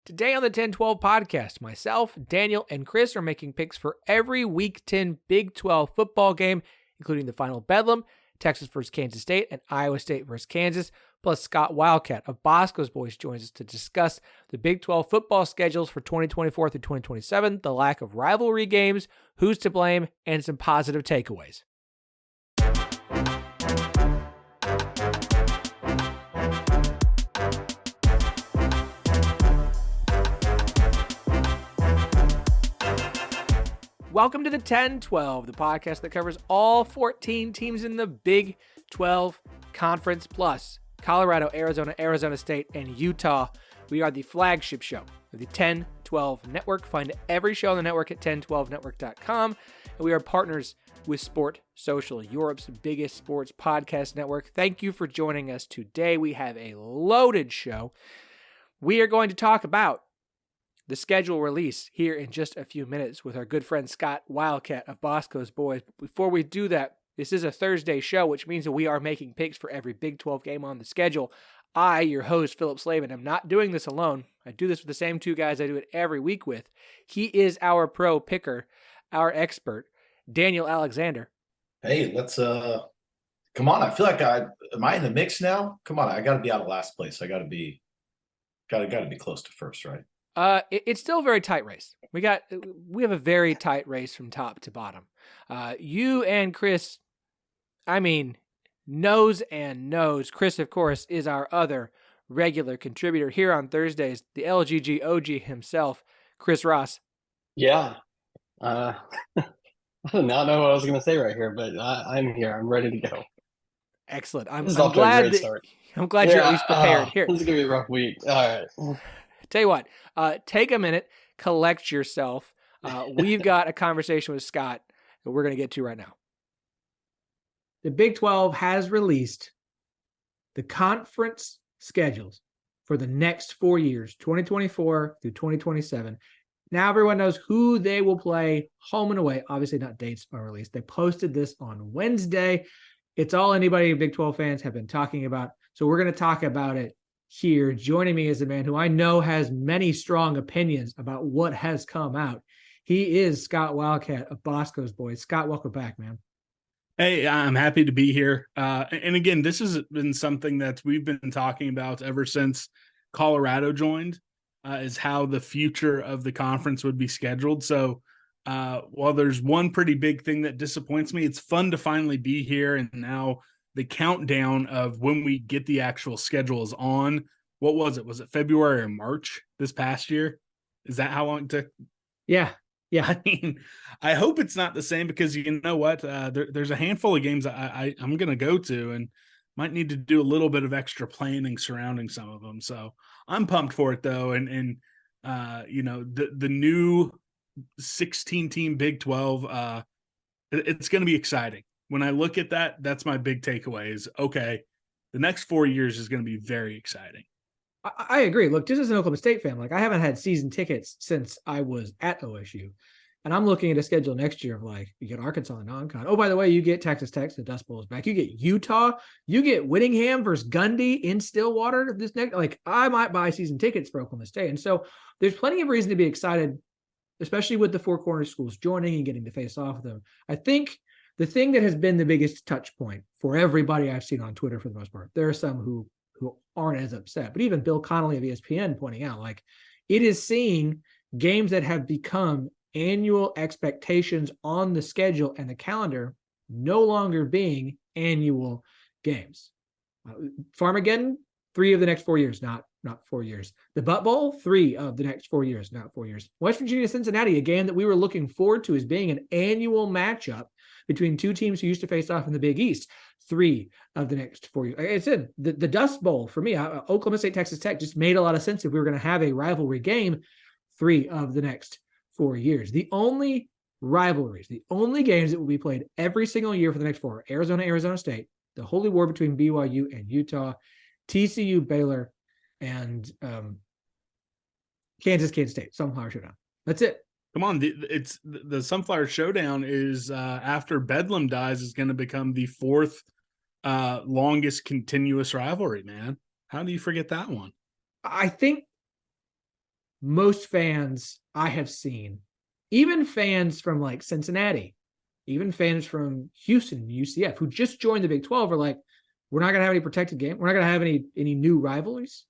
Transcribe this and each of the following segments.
Today on the 10-12 podcast, myself, Daniel, and Chris are making picks for every Week 10 Big 12 football game, including the final Bedlam, Texas versus Kansas State, and Iowa State versus Kansas. Plus, Scott Wildcat of Boscoe's Boys joins us to discuss the Big 12 football schedules for 2024 through 2027, the lack of rivalry games, who's to blame, and some positive takeaways. Welcome to the 10-12, the podcast that covers all 14 teams in the Big 12 Conference, plus Colorado, Arizona, Arizona State, and Utah. We are the flagship show of the 10-12 Network. Find every show on the network at 1012network.com. And we are partners with Sport Social, Europe's biggest sports podcast network. Thank you for joining us today. We have a loaded show. We are going to talk about the schedule release here in just a few minutes with our good friend Scott Wildcat of Boscoe's Boys. But before we do that, this is a Thursday show, which means that we are making picks for every Big 12 game on the schedule. I, your host, Phillip Slavin, am not doing this alone. I do this with the same two guys I do it every week with. He is our pro picker, our expert, Daniel Alexander. Hey, let's come on. I feel like am I in the mix now? Come on, I got to be out of last place. I got to be close to first, right? It's still a very tight race. We have a very tight race from top to bottom. You and Chris, nose and nose. Chris, of course, is our other regular contributor here on Thursdays, the LGG OG himself, Chris Ross. Yeah. I did not know what I was going to say right here, but I'm here. I'm ready to go. Excellent. I'm glad you're at least prepared. Here. This is going to be a rough week. All right. Tell you what, take a minute, collect yourself. We've got a conversation with Scott that we're going to get to right now. The Big 12 has released the conference schedules for the next 4 years, 2024 through 2027. Now everyone knows who they will play home and away. Obviously not dates are released. They posted this on Wednesday. It's all anybody Big 12 fans have been talking about. So we're going to talk about it here. Joining me is a man who I know has many strong opinions about what has come out. He is Scott Wildcat of Boscoe's Boys. Scott, welcome back, man. Hey, I'm happy to be here. And again, this has been something that we've been talking about ever since Colorado joined, is how the future of the conference would be scheduled. So while there's one pretty big thing that disappoints me, it's fun to finally be here. And now the countdown of when we get the actual schedule is on. What was it? Was it February or March this past year? Is that how long it took? Yeah. I mean, I hope it's not the same, because you know what? There's a handful of games I'm going to go to and might need to do a little bit of extra planning surrounding some of them. So I'm pumped for it, though. And the new 16-team Big 12, it's going to be exciting. When I look at that, that's my big takeaway is, okay, the next 4 years is going to be very exciting. I agree. Look, just as an Oklahoma State fan, I haven't had season tickets since I was at OSU. And I'm looking at a schedule next year of you get Arkansas and non-con. Oh, by the way, you get Texas Tech, the Dust Bowl is back. You get Utah. You get Whittingham versus Gundy in Stillwater this next. I might buy season tickets for Oklahoma State. And so there's plenty of reason to be excited, especially with the Four Corners schools joining and getting to face off with them. I think the thing that has been the biggest touch point for everybody I've seen on Twitter for the most part, there are some who aren't as upset, but even Bill Connolly of ESPN pointing out, it is seeing games that have become annual expectations on the schedule and the calendar no longer being annual games. Farmageddon, 3 of the next 4 years, not 4 years. The Butt Bowl, 3 of the next 4 years, not 4 years. West Virginia, Cincinnati, a game that we were looking forward to as being an annual matchup between two teams who used to face off in the Big East, 3 of the next 4 years. Like I said, the Dust Bowl, for me, Oklahoma State, Texas Tech just made a lot of sense if we were going to have a rivalry game, 3 of the next 4 years. The only rivalries, the only games that will be played every single year for the next 4, Arizona, Arizona State, the holy war between BYU and Utah, TCU, Baylor, and Kansas State, Sunflower Showdown. That's it. Come on, the Sunflower Showdown is after Bedlam dies is going to become the 4th longest continuous rivalry, man. How do you forget that one? I think most fans I have seen, even fans from like Cincinnati, even fans from Houston and UCF who just joined the Big 12 are like, we're not going to have any protected game. We're not going to have any new rivalries.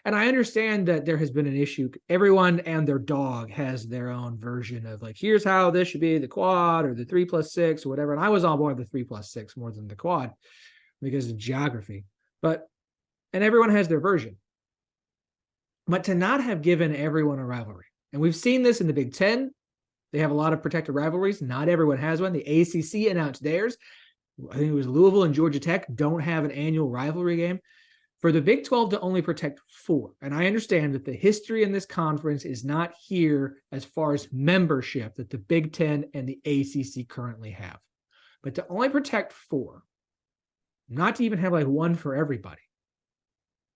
And I understand that there has been an issue. Everyone and their dog has their own version of like, here's how this should be, the quad or the 3+6 or whatever. And I was on board the 3+6 more than the quad because of geography. And everyone has their version. But to not have given everyone a rivalry, and we've seen this in the Big Ten, they have a lot of protected rivalries. Not everyone has one. The ACC announced theirs. I think it was Louisville and Georgia Tech don't have an annual rivalry game. For the Big 12 to only protect 4, and I understand that the history in this conference is not here as far as membership that the Big 10 and the ACC currently have. But to only protect 4, not to even have like one for everybody,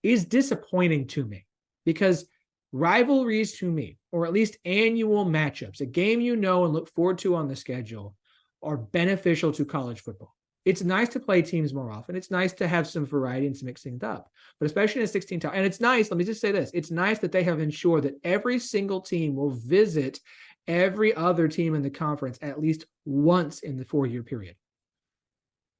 is disappointing to me, because rivalries to me, or at least annual matchups, a game you know and look forward to on the schedule, are beneficial to college football. It's nice to play teams more often. It's nice to have some variety and some mixing it up, but especially in a 16 time. And it's nice, let me just say this, it's nice that they have ensured that every single team will visit every other team in the conference at least once in the 4-year period.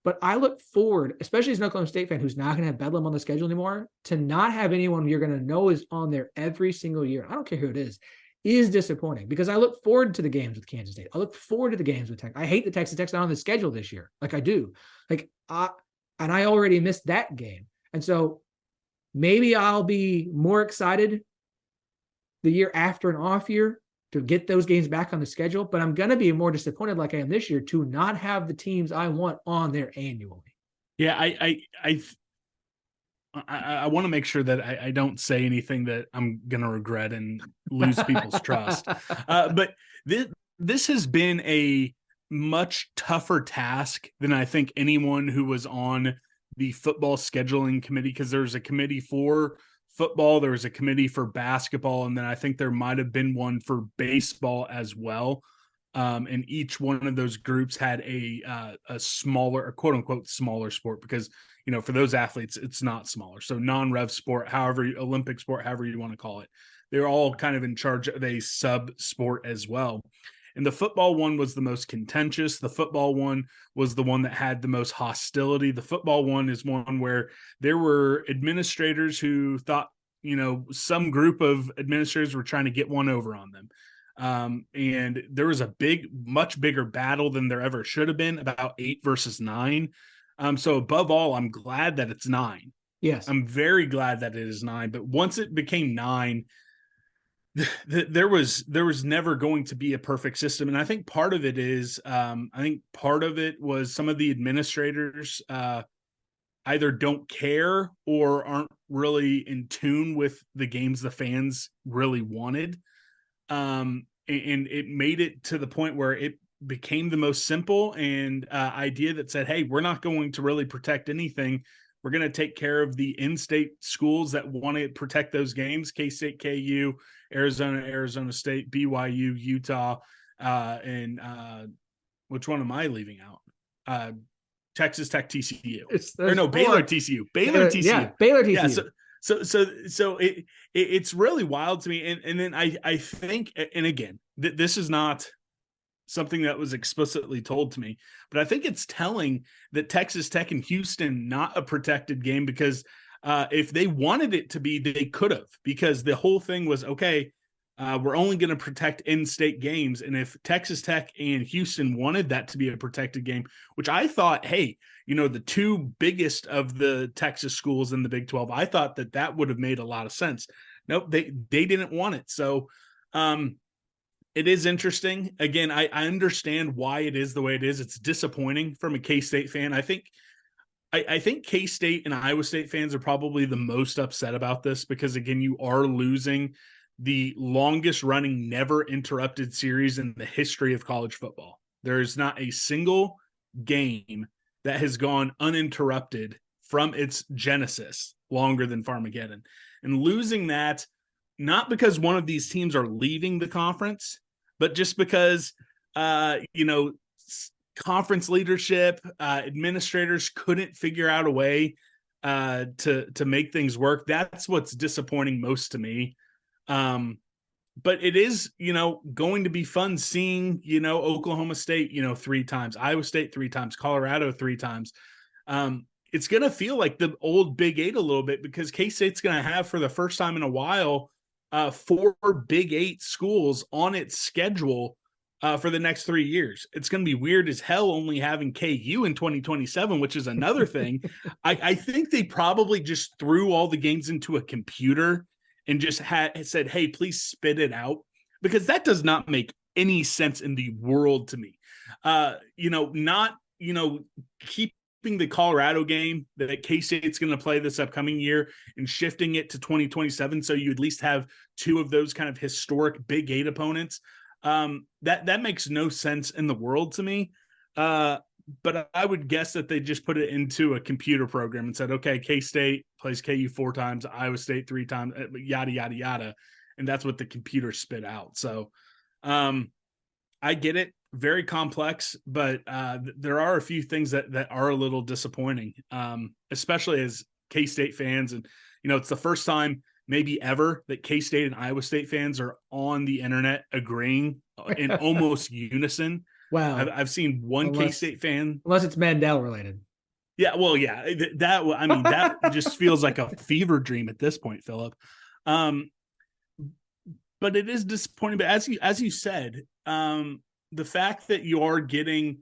But I look forward, especially as an Oklahoma State fan who's not going to have Bedlam on the schedule anymore, to not have anyone you're going to know is on there every single year. I don't care who it is disappointing, because I look forward to the games with Kansas State. I look forward to the games with Tech. I hate the Texas Tech's not on the schedule this year. Like I do. And I already missed that game. And so maybe I'll be more excited the year after an off year to get those games back on the schedule, but I'm going to be more disappointed like I am this year to not have the teams I want on there annually. Yeah, I want to make sure that I don't say anything that I'm going to regret and lose people's trust. But this has been a much tougher task than I think anyone who was on the football scheduling committee, because there's a committee for football, there was a committee for basketball, and then I think there might have been one for baseball as well. And each one of those groups had a smaller, a quote unquote smaller sport, because for those athletes it's not smaller, so non-rev sport, Olympic sport, however you want to call it, they're all kind of in charge of a sub sport as well. And the football one was the most contentious. The football one was the one that had the most hostility. The football one is one where there were administrators who thought, some group of administrators were trying to get one over on them. And there was a much bigger battle than there ever should have been, about 8 versus 9. So above all, I'm glad that it's 9. Yes. I'm very glad that it is 9. But once it became 9, there was never going to be a perfect system. And I think part of it was some of the administrators either don't care or aren't really in tune with the games the fans really wanted. And it made it to the point where it became the most simple and idea that said, hey, we're not going to really protect anything. We're going to take care of the in-state schools that want to protect those games: KState, KU, Arizona State, BYU, Utah, and which one am I leaving out? Texas Tech, TCU. Baylor, TCU. Baylor, TCU. Yeah, Baylor, TCU. Yeah, so it's really wild to me. And then I think, and again, this is not something that was explicitly told to me, but I think it's telling that Texas Tech and Houston, not a protected game, because if they wanted it to be, they could have, because the whole thing was, okay, we're only going to protect in-state games. And if Texas Tech and Houston wanted that to be a protected game, which I thought, hey, the 2 biggest of the Texas schools in the Big 12, I thought that would have made a lot of sense. Nope, they didn't want it. So it is interesting. Again, I understand why it is the way it is. It's disappointing from a K-State fan. I think K-State and Iowa State fans are probably the most upset about this, because, again, you are losing the longest running, never interrupted series in the history of college football. There is not a single game that has gone uninterrupted from its genesis longer than Farmageddon. And losing that, not because one of these teams are leaving the conference, but just because, conference leadership, administrators couldn't figure out a way to make things work. That's what's disappointing most to me. but it is, going to be fun seeing, Oklahoma State, 3 times, Iowa State 3 times, Colorado 3 times. It's going to feel like the old Big 8 a little bit, because K-State's going to have, for the first time in a while, 4 Big 8 schools on its schedule for the next 3 years. It's going to be weird as hell only having KU in 2027, which is another thing. I think they probably just threw all the games into a computer and just said, hey, please spit it out, because that does not make any sense in the world to me. Keeping the Colorado game that K-State's going to play this upcoming year and shifting it to 2027, so you at least have 2 of those kind of historic Big 8 opponents. That makes no sense in the world to me. But I would guess that they just put it into a computer program and said, okay, K-State plays KU 4 times, Iowa State 3 times, yada, yada, yada. And that's what the computer spit out. So I get it. Very complex, but there are a few things that are a little disappointing, especially as K-State fans. And, it's the first time maybe ever that K-State and Iowa State fans are on the internet agreeing in almost unison. Wow. I've seen one K-State fan. Unless it's Mandel related. Yeah, well, yeah. That just feels like a fever dream at this point, Phillip. But it is disappointing. But as you said, the fact that you are getting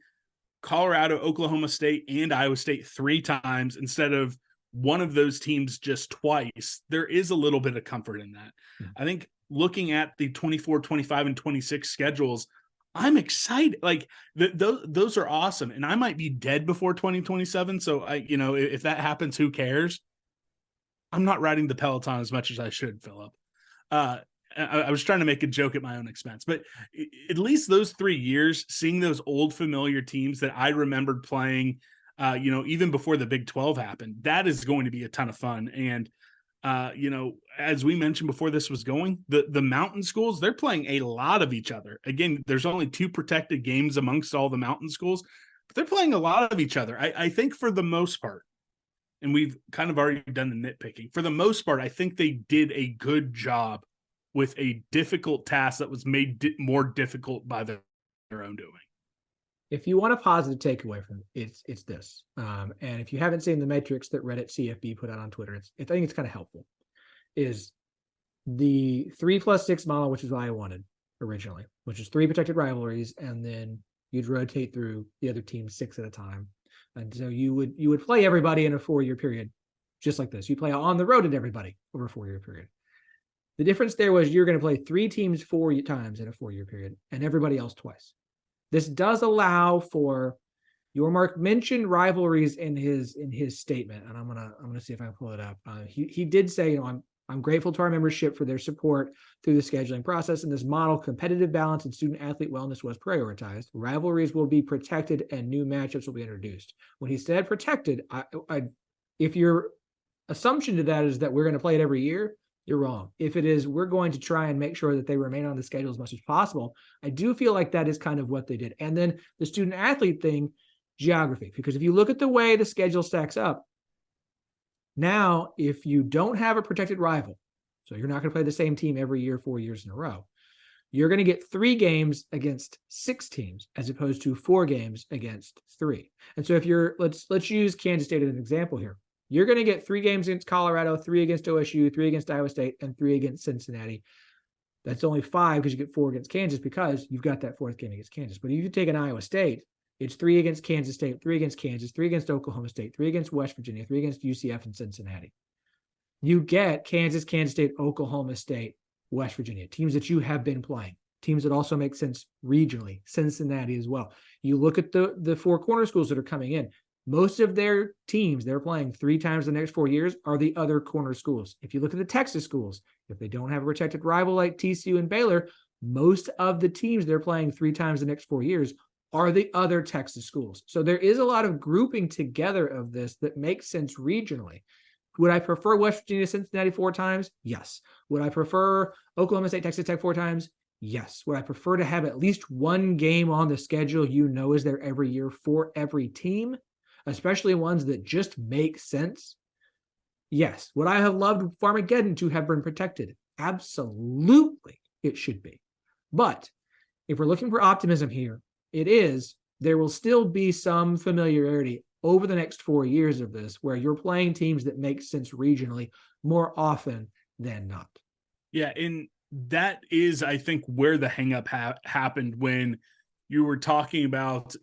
Colorado, Oklahoma State, and Iowa State 3 times instead of one of those teams just twice, there is a little bit of comfort in that. I think looking at the 24, 25, and 26 schedules, I'm excited. Like those are awesome. And I might be dead before 2027. So if that happens, who cares? I'm not riding the Peloton as much as I should, Phillip. I was trying to make a joke at my own expense, but at least those 3 years, seeing those old familiar teams that I remembered playing, even before the Big 12 happened, that is going to be a ton of fun. And, as we mentioned before this was going, the mountain schools, they're playing a lot of each other. Again, there's only 2 protected games amongst all the mountain schools, but they're playing a lot of each other. I think for the most part, and we've kind of already done the nitpicking, for the most part, I think they did a good job with a difficult task that was made more difficult by their own doing. If you want a positive takeaway from it, it's this. And if you haven't seen the metrics that Reddit CFB put out on Twitter, I think it's kind of helpful. Is the 3+6 model, which is what I wanted originally, which is 3 protected rivalries, and then you'd rotate through the other teams 6 at a time. And so you would play everybody in a 4-year period, just like this. You play on the road at everybody over a 4-year period. The difference there was you're going to play 3 teams 4 times in a 4-year period and everybody else twice. This does allow for your Mark mentioned rivalries in his statement, and I'm gonna see if I can pull it up. He did say, I'm grateful to our membership for their support through the scheduling process. In this model, competitive balance and student athlete wellness was prioritized. Rivalries will be protected and new matchups will be introduced. When he said protected, if your assumption to that is that we're going to play it every year, you're wrong. If it is, we're going to try and make sure that they remain on the schedule as much as possible. I do feel like that is kind of what they did. And then the student athlete thing, geography, because if you look at the way the schedule stacks up, now, if you don't have a protected rival, so you're not going to play the same team every year, 4 years in a row, you're going to get 3 games against 6 teams as opposed to 4 games against 3. And so if you're, let's use Kansas State as an example here. You're going to get 3 games against Colorado, 3 against OSU, 3 against Iowa State, and 3 against Cincinnati. That's only 5 because you get 4 against Kansas because you've got that 4th game against Kansas. But if you take an Iowa State, it's 3 against Kansas State, 3 against Kansas, 3 against Oklahoma State, 3 against West Virginia, 3 against UCF and Cincinnati. You get Kansas, Kansas State, Oklahoma State, West Virginia, teams that you have been playing, teams that also make sense regionally, Cincinnati as well. You look at the 4 corner schools that are coming in. Most of their teams they're playing 3 times the next 4 years are the other corner schools. If you look at the Texas schools, if they don't have a protected rival like TCU and Baylor, most of the teams they're playing 3 times the next 4 years are the other Texas schools. So there is a lot of grouping together of this that makes sense regionally. Would I prefer West Virginia, Cincinnati 4 times? Yes. Would I prefer Oklahoma State, Texas Tech 4 times? Yes. Would I prefer to have at least 1 game on the schedule is there every year for every team, especially ones that just make sense? Yes. Would I have loved Farmageddon to have been protected? Absolutely. it should be. But if we're looking for optimism here, there will still be some familiarity over the next 4 years of this, where you're playing teams that make sense regionally more often than not. Yeah, and that is, I think, where the hang-up happened when you were talking about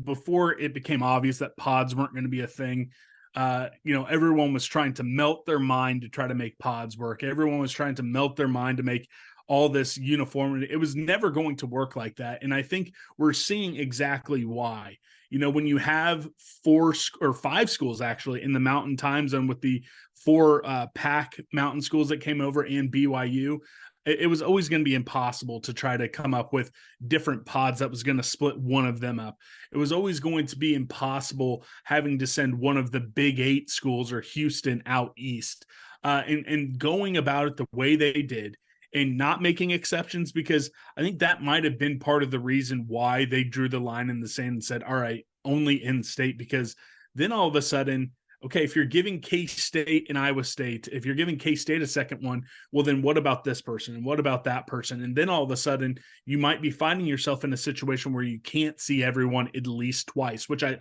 before it became obvious that pods weren't going to be a thing. Everyone was trying to melt their mind to try to make pods work. Everyone was trying to melt their mind to make all this uniformity. It was never going to work like that. And I think we're seeing exactly why. When you have 4 or 5 schools actually in the Mountain Time Zone with the 4 PAC Mountain schools that came over and BYU, it was always going to be impossible to try to come up with different pods that was going to split one of them up. It was always going to be impossible having to send one of the Big 8 schools or Houston out east, and going about it the way they did and not making exceptions, because I think that might have been part of the reason why they drew the line in the sand and said, all right, only in state, because then all of a sudden, okay, if you're giving KState and Iowa State, if you're giving KState a second one, well, then what about this person? And what about that person? And then all of a sudden you might be finding yourself in a situation where you can't see everyone at least twice, which I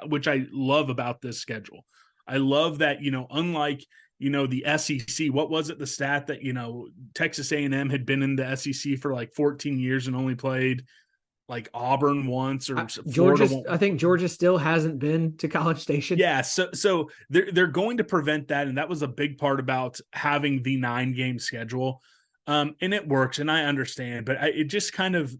love about this schedule. I love that, unlike, the SEC, what was it? The stat that, Texas A&M had been in the SEC for like 14 years and only played like Auburn once, or Georgia. I think Georgia still hasn't been to College Station. Yeah. So they're going to prevent that. And that was a big part about having the 9-game schedule. And it works, and I understand, but it just kind of,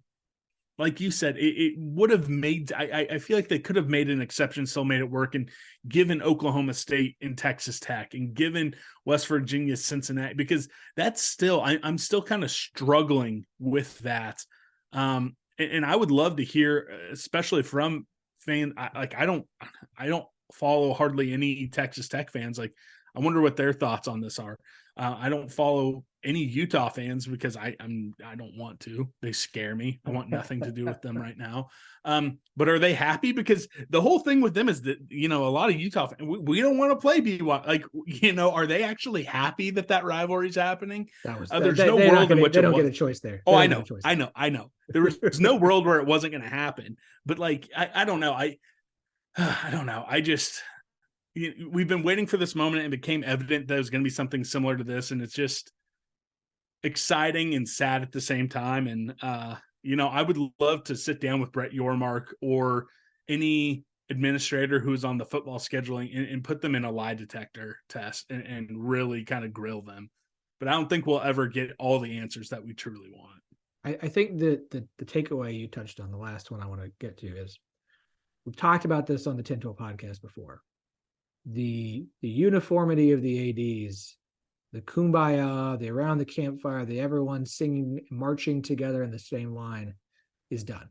like you said, it would have made, I feel like they could have made an exception, still made it work, and given Oklahoma State and Texas Tech and given West Virginia, Cincinnati, because that's still, I'm still kind of struggling with that. And I would love to hear, especially from fans, I don't follow hardly any Texas Tech fans. Like, I wonder what their thoughts on this are. I don't follow any Utah fans because I don't want to. They scare me. I want nothing to do with them right now. But are they happy? Because the whole thing with them is that, a lot of Utah fans, we don't want to play BYU. Like, are they actually happy that rivalry is happening? There's no world in which they don't get a choice there. Oh, I know. There was no world where it wasn't going to happen. But like, I don't know. I don't know. We've been waiting for this moment, and it became evident that it was going to be something similar to this. And it's just exciting and sad at the same time. And, I would love to sit down with Brett Yormark or any administrator who's on the football scheduling and put them in a lie detector test and really kind of grill them. But I don't think we'll ever get all the answers that we truly want. I think that the takeaway you touched on, the last one I want to get to, is we've talked about this on the 10-12 podcast before. The uniformity of the ADs, the kumbaya, the around the campfire, the everyone singing, marching together in the same line is done.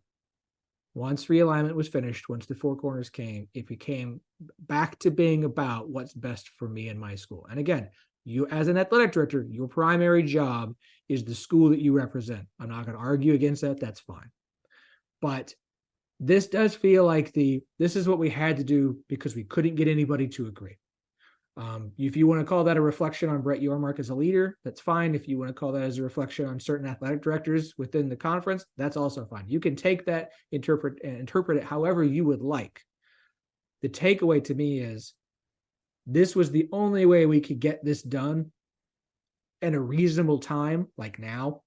Once realignment was finished, once the 4 corners came, it became back to being about what's best for me and my school. And again, you as an athletic director, your primary job is the school that you represent. I'm not going to argue against that. That's fine. But this does feel like this is what we had to do because we couldn't get anybody to agree. If you want to call that a reflection on Brett Yormark as a leader, that's fine. If you want to call that as a reflection on certain athletic directors within the conference, that's also fine. You can take that, interpret it however you would like. The takeaway to me is this was the only way we could get this done in a reasonable time, like now,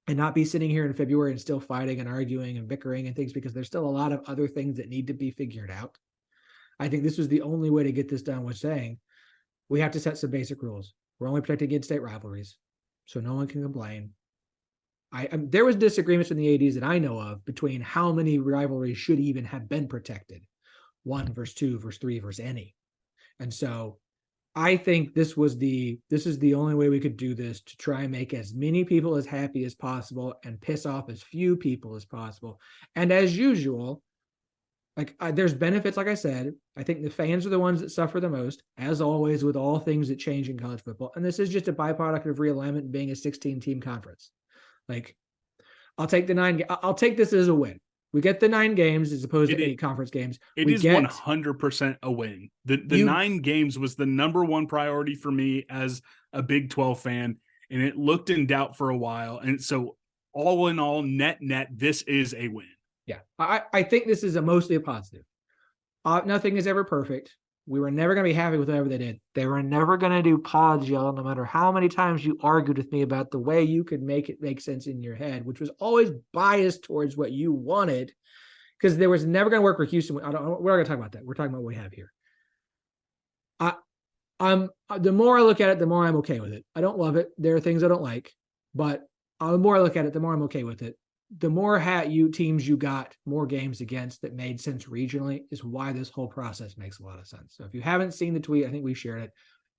and not be sitting here in February and still fighting and arguing and bickering and things, because there's still a lot of other things that need to be figured out. I think this was the only way to get this done, was saying we have to set some basic rules. We're only protecting against state rivalries, so no one can complain. There was disagreements in the ADs that I know of between how many rivalries should even have been protected, 1 versus 2 versus 3 versus any. And so I think this is the only way we could do this, to try and make as many people as happy as possible and piss off as few people as possible. And as usual, there's benefits, like I said. I think the fans are the ones that suffer the most, as always, with all things that change in college football. And this is just a byproduct of realignment and being a 16-team conference. Like, I'll take this as a win. We get the 9 games as opposed to 8 conference games. It is 100% a win. The 9 games was the number one priority for me as a Big 12 fan, and it looked in doubt for a while. And so all in all, net, this is a win. Yeah. I think this is mostly a positive. Nothing is ever perfect. We were never going to be happy with whatever they did. They were never going to do pods, y'all, no matter how many times you argued with me about the way you could make it make sense in your head, which was always biased towards what you wanted, because there was never going to work for Houston. We're not going to talk about that. We're talking about what we have here. The more I look at it, the more I'm okay with it. I don't love it. There are things I don't like, but the more I look at it, the more I'm okay with it. The more teams you got more games against that made sense regionally is why this whole process makes a lot of sense. So if you haven't seen the tweet, I think we shared it.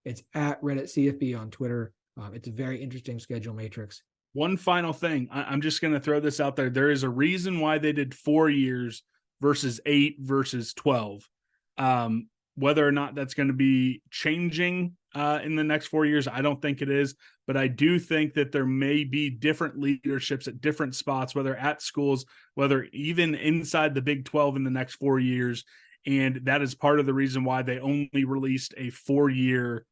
It's at Reddit CFB on Twitter. It's a very interesting schedule matrix. One final thing. I'm just going to throw this out there. There is a reason why they did 4 years versus 8 versus 12. Whether or not that's going to be changing in the next 4 years, I don't think it is. But I do think that there may be different leaderships at different spots, whether at schools, whether even inside the Big 12 in the next 4 years. And that is part of the reason why they only released a 4-year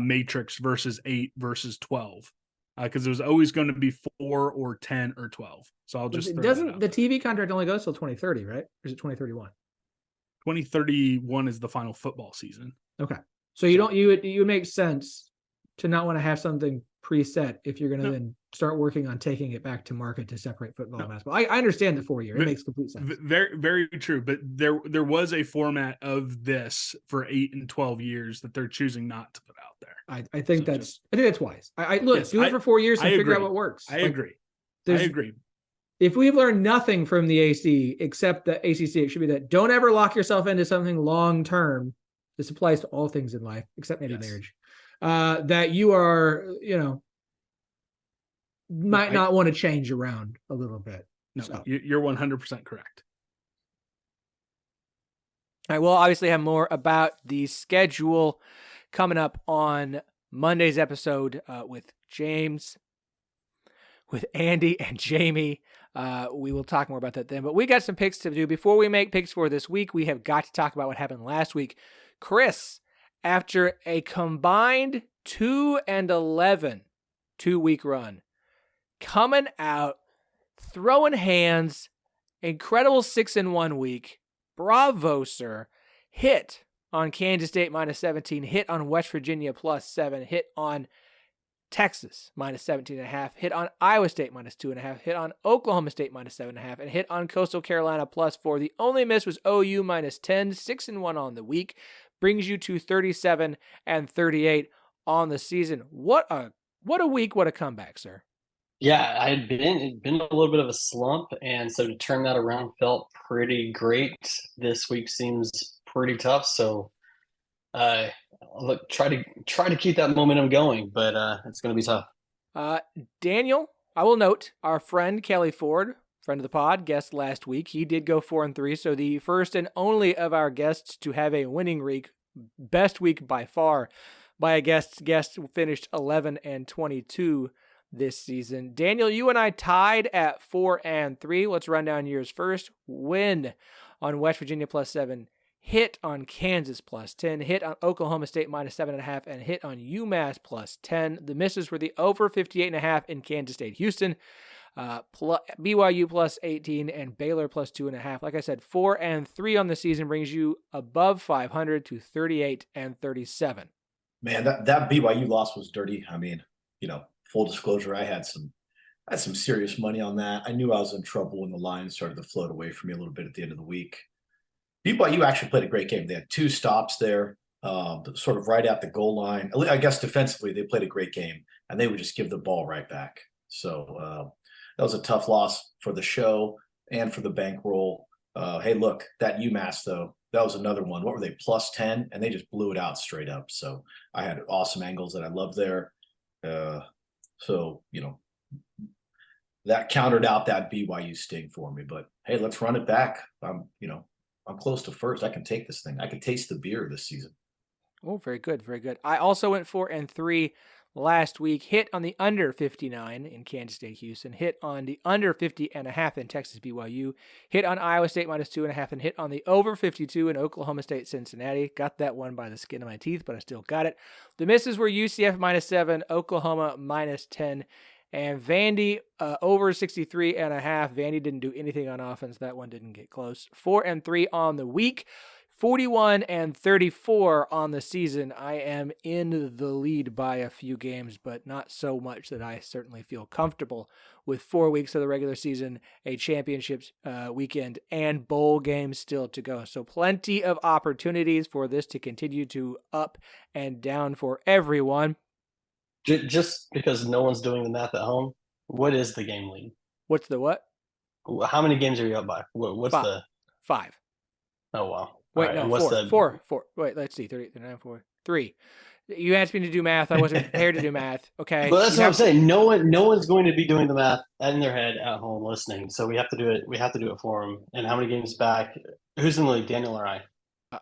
matrix versus 8 versus 12. Because it was always going to be 4 or 10 or 12. So I'll just doesn't the TV contract only goes till 2030, right? Or is it 2031? 2031 is the final football season. Okay. So you make sense to not want to have something preset if you're going to then start working on taking it back to market to separate football and basketball. I understand the 4 year. It makes complete sense. Very, very true. But there was a format of this for 8 and 12 years that they're choosing not to put out there. I think that's wise. Do it for 4 years and figure out what works. I agree. If we've learned nothing from the AC except the ACC, it should be that don't ever lock yourself into something long term. This applies to all things in life, except maybe marriage. That you are, might not want to change around a little bit. No, so. You're 100% correct. All right, we'll obviously have more about the schedule coming up on Monday's episode with James, with Andy and Jamie. We will talk more about that then. But we got some picks to do. Before we make picks for this week, we have got to talk about what happened last week. Chris, after a combined 2-11 2-week run, coming out, throwing hands, incredible 6-1 week. Bravo, sir. Hit on Kansas State -17, hit on West Virginia +7, hit on Texas -17.5, hit on Iowa State -2.5, hit on Oklahoma State -7.5, and hit on Coastal Carolina +4. The only miss was OU -10, 6-1 on the week, brings you to 37 and 38 on the season. What a week! What a comeback, sir. Yeah, it'd been a little bit of a slump, and so to turn that around felt pretty great. This week seems pretty tough, so look, try to keep that momentum going, but it's going to be tough. Daniel, I will note our friend Kelly Ford, friend of the pod, guest last week. He did go 4-3, so the first and only of our guests to have a winning week, best week by far by a guest finished 11-22 this season. Daniel, you and I tied at 4-3. Let's run down yours first. Win on West Virginia +7. Hit on Kansas +10, hit on Oklahoma State -7.5, and hit on UMass +10. The misses were the over 58.5 in Kansas State, Houston, BYU +18, and Baylor +2.5. Like I said, 4-3 on the season brings you above 500 to 38 and 37. Man, that BYU loss was dirty. I mean, full disclosure, I had some serious money on that. I knew I was in trouble when the line started to float away from me a little bit at the end of the week. BYU actually played a great game. They had 2 stops there, sort of right at the goal line. I guess defensively, they played a great game, and they would just give the ball right back. So that was a tough loss for the show and for the bankroll. Hey, look, that UMass, though, that was another one. What were they, +10? And they just blew it out straight up. So I had awesome angles that I loved there. So, that countered out that BYU sting for me. But, hey, let's run it back. I'm close to first. I can take this thing. I can taste the beer this season. Oh, very good. Very good. I also went 4-3 last week. Hit on the under 59 in Kansas State, Houston. Hit on the under 50.5 in Texas, BYU. Hit on Iowa State -2.5, and hit on the over 52 in Oklahoma State, Cincinnati. Got that one by the skin of my teeth, but I still got it. The misses were UCF -7, Oklahoma -10, And Vandy over 63.5. Vandy didn't do anything on offense. That one didn't get close. 4-3 on the week. 41-34 on the season. I am in the lead by a few games, but not so much that I certainly feel comfortable with 4 weeks of the regular season, a championship weekend, and bowl games still to go. So plenty of opportunities for this to continue to up and down for everyone. Just because no one's doing the math at home, what is the game lead? What's the what? How many games are you up by? What's Five. the 5? Oh wow! Wait, All right, no, and what's 4. 4. Wait, let's see. 38, 39, 4, 3. You asked me to do math. I wasn't prepared to do math. Okay. Well, that's what I'm saying. No one's going to be doing the math in their head at home listening. So we have to do it. We have to do it for them. And how many games back? Who's in the league, Daniel or I?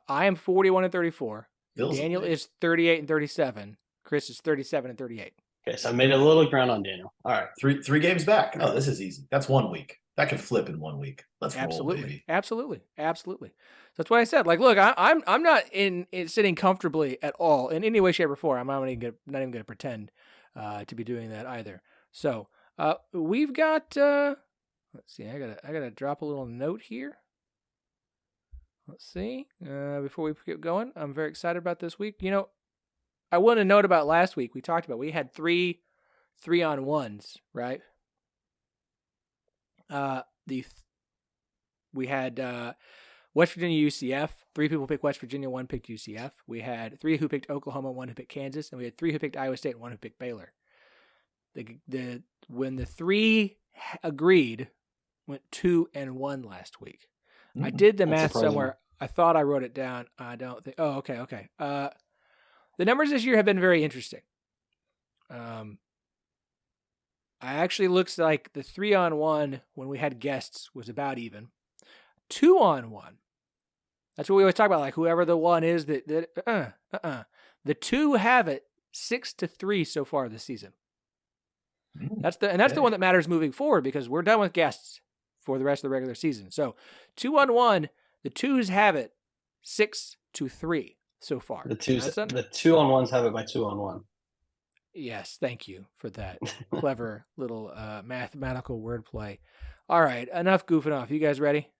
I am 41-34. Feels Daniel like- is 38-37. Chris is 37-38. Okay, so I made a little ground on Daniel. All right. Three games back. Oh, this is easy. That's 1 week. That can flip in 1 week. Let's Absolutely, roll, baby. absolutely. That's what I said. Like, look, I'm not in sitting comfortably at all in any way, shape, or form. I'm not even going to pretend to be doing that either. So we've got. Let's see. I gotta drop a little note here. Let's see. Before we get going, I'm very excited about this week. You know, I want to note about last week. We talked about we had 3-on-1s, right? We had West Virginia, UCF. 3 people picked West Virginia, 1 picked UCF. We had 3 who picked Oklahoma, 1 who picked Kansas, and we had 3 who picked Iowa State, and 1 who picked Baylor. When the 3 agreed, went 2-1 last week. I did the math surprising. somewhere. I thought I wrote it down. I don't think. Oh, okay. The numbers this year have been very interesting. I actually looks like the 3-on-1 when we had guests was about even. 2-on-1. That's what we always talk about. Like whoever the one is the 2 have it 6-3 so far this season. That's the one that matters moving forward because we're done with guests for the rest of the regular season. So 2-on-1, the 2s have it 6-3 so far. The 2-on-1s have it by 2-on-1. Yes, thank you for that clever little mathematical wordplay. All right, enough goofing off. You guys ready?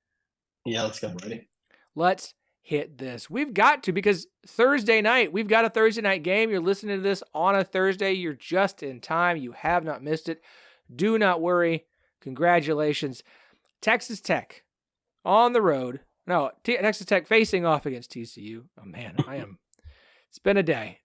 Yeah, let's go. Ready? Let's hit this. We've got to because Thursday night, we've got a Thursday night game. You're listening to this on a Thursday. You're just in time. You have not missed it. Do not worry. Congratulations. Texas Tech on the road. No, Texas Tech facing off against TCU. Oh, man, it's been a day.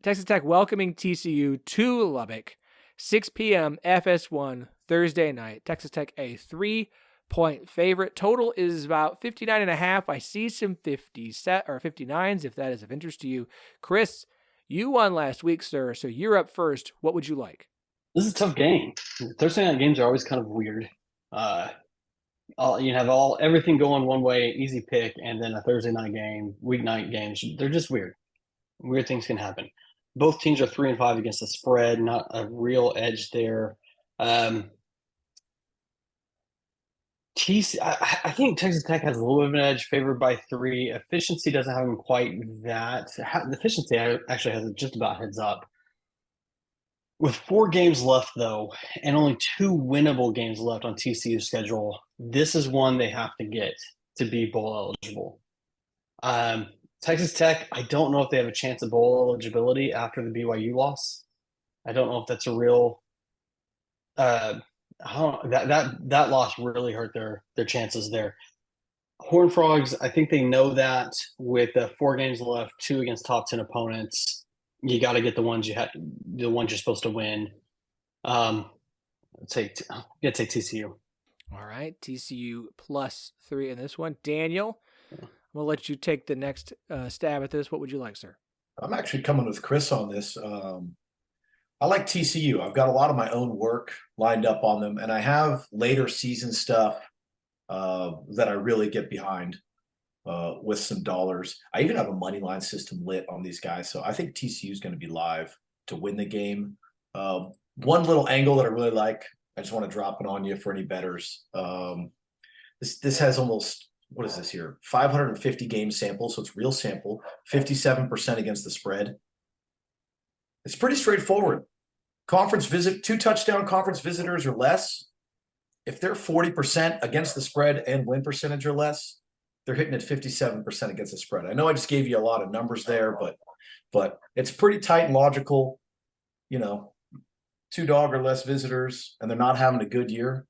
Texas Tech welcoming TCU to Lubbock, 6 p.m. FS1 Thursday night. Texas Tech a 3-point favorite. Total is about 59.5. I see some 59s if that is of interest to you. Chris, you won last week, sir, so you're up first. What would you like? This is a tough game. Thursday night games are always kind of weird. You have everything going one way, easy pick, and then a Thursday night game, weeknight games. They're just weird. Weird things can happen. Both teams are 3-5 against the spread, not a real edge there. I think Texas Tech has a little bit of an edge, favored by 3. Efficiency doesn't have them quite that. The efficiency actually has it just about heads up. With 4 games left, though, and only 2 winnable games left on TCU's schedule, this is one they have to get to be bowl eligible. Texas Tech, I don't know if they have a chance of bowl eligibility after the BYU loss. I don't know if that's a real that loss really hurt their chances there. Horned Frogs, I think they know that with 4 games left, 2 against top 10 opponents, you got to get the ones you're supposed to win. I'd say TCU. All right, TCU +3 in this one. Daniel, we'll let you take the next stab at this. What would you like, sir? I'm actually coming with Chris on this. I like TCU. I've got a lot of my own work lined up on them, and I have later season stuff that I really get behind with some dollars. I even have a money line system lit on these guys, so I think TCU is going to be live to win the game. One little angle that I really like, I just want to drop it on you for any bettors. This has almost, what is this here? 550 game sample, so it's real sample, 57% against the spread. It's pretty straightforward. 2 touchdown conference visitors or less. If they're 40% against the spread and win percentage or less, they're hitting at 57% against the spread. I know I just gave you a lot of numbers there, but it's pretty tight and logical. 2 dog or less visitors, and they're not having a good year.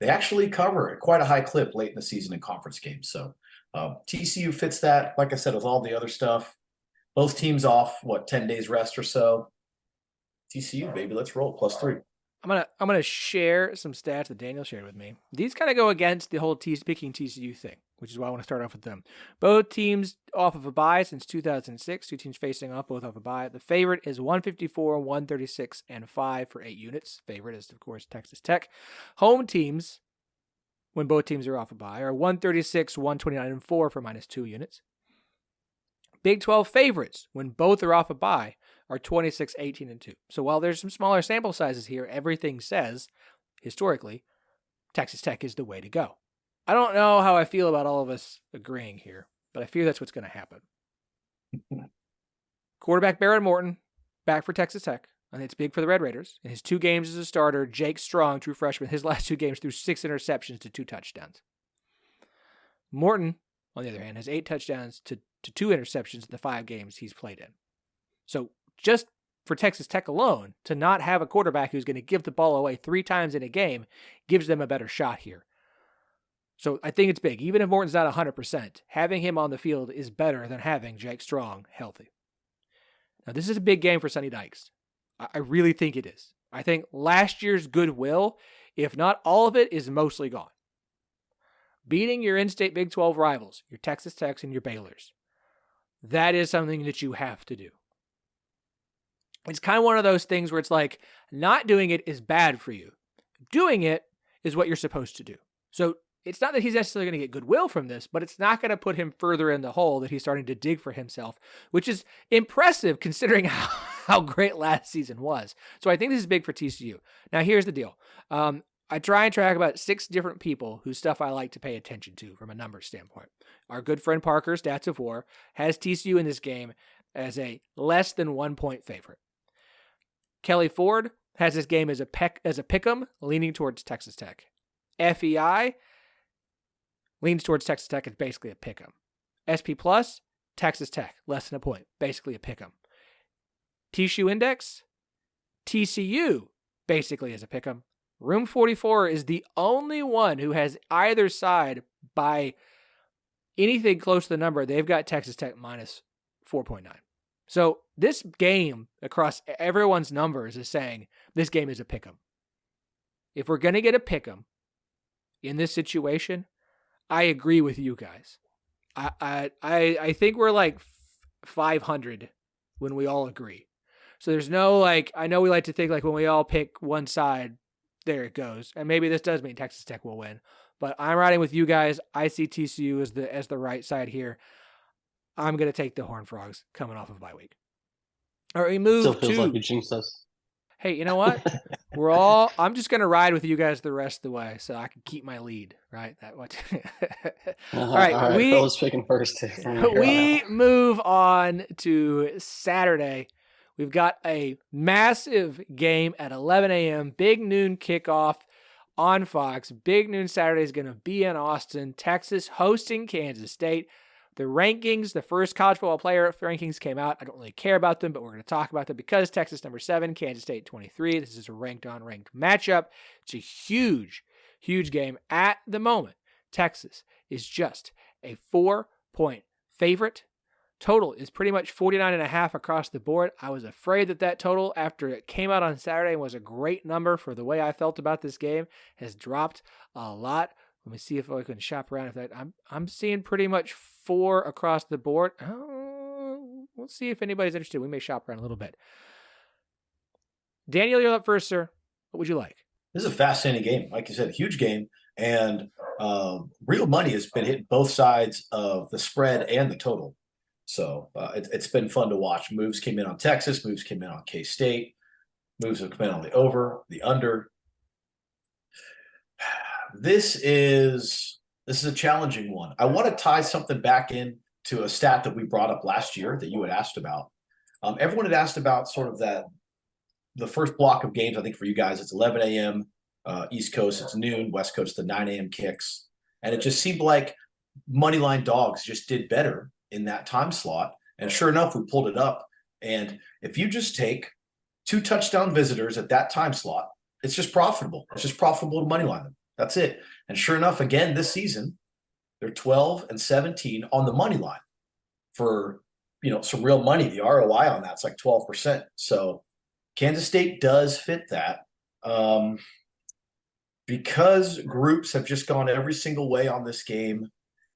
They actually cover at quite a high clip late in the season in conference games. So TCU fits that, like I said, with all the other stuff. Both teams off, 10 days rest or so. TCU, baby, let's roll. +3. I'm gonna share some stats that Daniel shared with me. These kind of go against the whole picking TCU thing, which is why I want to start off with them. Both teams off of a bye since 2006. 2 teams facing off, both off a bye. The favorite is 154, 136, and 5 for 8 units. Favorite is, of course, Texas Tech. Home teams, when both teams are off a bye, are 136, 129, and 4 for -2 units. Big 12 favorites, when both are off a bye, are 26, 18, and 2. So while there's some smaller sample sizes here, everything says, historically, Texas Tech is the way to go. I don't know how I feel about all of us agreeing here, but I fear that's what's going to happen. Quarterback Barrett Morton, back for Texas Tech. I think it's big for the Red Raiders. In his 2 games as a starter, Jake Strong, true freshman, his last 2 games threw 6 interceptions to 2 touchdowns. Morton, on the other hand, has 8 touchdowns to 2 interceptions in the 5 games he's played in. So just for Texas Tech alone, to not have a quarterback who's going to give the ball away 3 times in a game gives them a better shot here. So I think it's big. Even if Morton's not 100%, having him on the field is better than having Jake Strong healthy. Now, this is a big game for Sonny Dykes. I really think it is. I think last year's goodwill, if not all of it, is mostly gone. Beating your in-state Big 12 rivals, your Texas Techs and your Baylors, that is something that you have to do. It's kind of one of those things where it's like, not doing it is bad for you. Doing it is what you're supposed to do. So it's not that he's necessarily going to get goodwill from this, but it's not going to put him further in the hole that he's starting to dig for himself, which is impressive considering how great last season was. So I think this is big for TCU. Now, here's the deal. I try and track about 6 different people whose stuff I like to pay attention to from a numbers standpoint. Our good friend Parker, Stats of War, has TCU in this game as a less than 1 point favorite. Kelly Ford has this game as a pick'em, leaning towards Texas Tech. FEI leans towards Texas Tech. It's basically a pick'em. SP Plus, Texas Tech, less than a point, basically a pick'em. TSU Index, TCU, basically as a pick'em. Room 44 is the only one who has either side by anything close to the number. They've got Texas Tech minus 4.9. So this game across everyone's numbers is saying this game is a pick'em. If we're going to get a pick'em in this situation, I agree with you guys. I think we're like 500 when we all agree. So there's no I know we like to think when we all pick one side, there it goes. And maybe this does mean Texas Tech will win. But I'm riding with you guys. I see TCU as the right side here. I'm going to take the Horned Frogs coming off of bye week. All right, we move Still feels to... like you jinxed us. Hey, you know what? I'm just going to ride with you guys the rest of the way so I can keep my lead, right? All right, Phil's picking first. We move on to Saturday. We've got a massive game at 11 a.m., big noon kickoff on Fox. Big noon Saturday is going to be in Austin, Texas, hosting Kansas State. The rankings, the first college football player rankings came out. I don't really care about them, but we're going to talk about them because Texas number 7, Kansas State 23. This is a ranked on ranked matchup. It's a huge, huge game. At the moment, Texas is just a 4-point favorite. Total is pretty much 49.5 across the board. I was afraid that total, after it came out on Saturday and was a great number for the way I felt about this game, has dropped a lot. Let me see if I can shop around. I'm seeing pretty much 4 across the board. We'll see if anybody's interested. We may shop around a little bit. Daniel, you're up first, sir. What would you like? This is a fascinating game. Like you said, huge game. And real money has been hitting both sides of the spread and the total. So it's been fun to watch. Moves came in on Texas. Moves came in on KState. Moves have come in on the over, the under. This is a challenging one. I want to tie something back in to a stat that we brought up last year that you had asked about. Everyone had asked about sort of that the first block of games, I think for you guys, it's 11 a.m. East Coast, it's noon. West Coast, the 9 a.m. kicks. And it just seemed like moneyline dogs just did better in that time slot. And sure enough, we pulled it up. And if you just take 2 touchdown visitors at that time slot, it's just profitable. It's just profitable to moneyline them. That's it. And sure enough, again, this season, they're 12 and 17 on the money line for, some real money. The ROI on that's like 12%. So Kansas State does fit that. Because groups have just gone every single way on this game,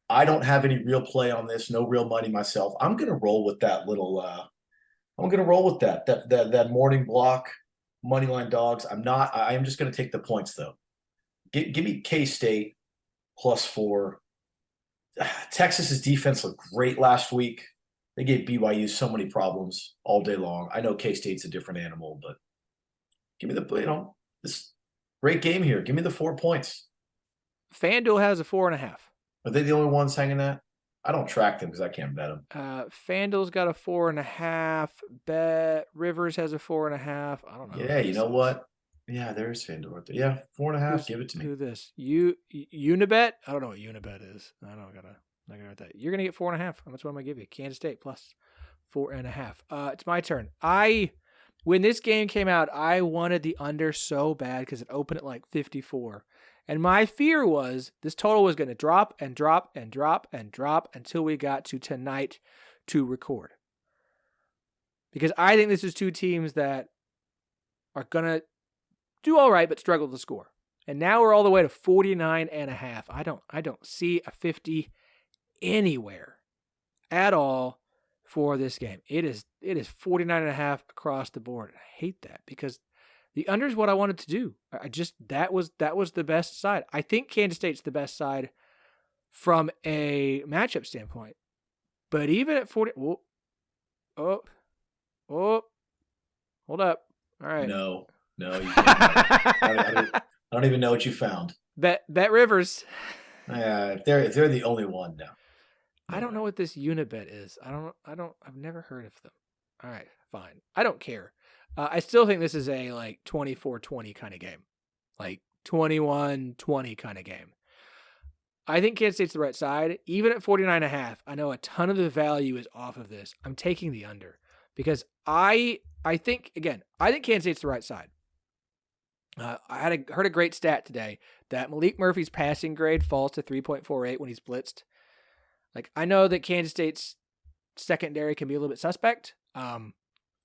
I don't have any real play on this, no real money myself. I'm going to roll with that little I'm going to roll with that morning block moneyline dogs. I am just going to take the points though. Give me K-State +4. Texas's defense looked great last week. They gave BYU so many problems all day long. I know K-State's a different animal, but give me this great game here. Give me the 4 points. FanDuel has a 4.5. Are they the only ones hanging that? I don't track them because I can't bet them. FanDuel's got a 4.5. Bet Rivers has a 4.5. I don't know. Yeah, you know what? Yeah, there's FanDuel right there. Yeah, 4.5. Give it to me. Who this? Unibet? I don't know what Unibet is. I gotta write that. You're gonna get 4.5. That's what I'm gonna give you. Kansas State +4.5. It's my turn. When this game came out, I wanted the under so bad because it opened at like 54. And my fear was this total was going to drop and drop and drop and drop until we got to tonight to record. Because I think this is 2 teams that are going to do all right but struggle to score. And now we're all the way to 49.5. I don't see a 50 anywhere at all for this game. It is 49.5 across the board. I hate that because the under is what I wanted to do. That was the best side. I think Kansas State's the best side from a matchup standpoint. But even at 40, hold up. All right. No, you can't. I don't even know what you found. Bet Rivers. If they're the only one now. I don't know what this Unibet is. I've never heard of them. All right, fine. I don't care. I still think this is a like 24-20 kind of game. Like 21-20 kind of game. I think Kansas State's the right side. Even at 49.5, I know a ton of the value is off of this. I'm taking the under because I think Kansas State's the right side. I heard a great stat today that Malik Murphy's passing grade falls to 3.48 when he's blitzed. Like, I know that Kansas State's secondary can be a little bit suspect.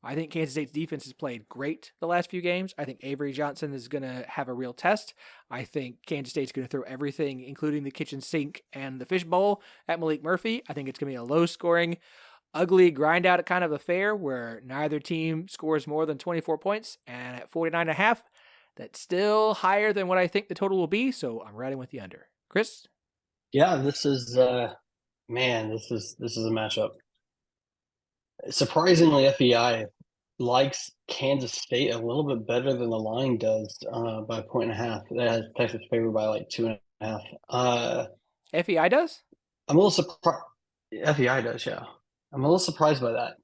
I think Kansas State's defense has played great the last few games. I think Avery Johnson is going to have a real test. I think Kansas State's going to throw everything, including the kitchen sink and the fishbowl, at Malik Murphy. I think it's going to be a low-scoring, ugly, grind-out kind of affair where neither team scores more than 24 points. And at 49.5, that's still higher than what I think the total will be, so I'm riding with the under. Chris? Yeah, this is a matchup. Surprisingly, FEI likes Kansas State a little bit better than the line does by 1.5. That has Texas favored by like 2.5. FEI does? I'm a little surprised. FEI does, yeah. I'm a little surprised by that.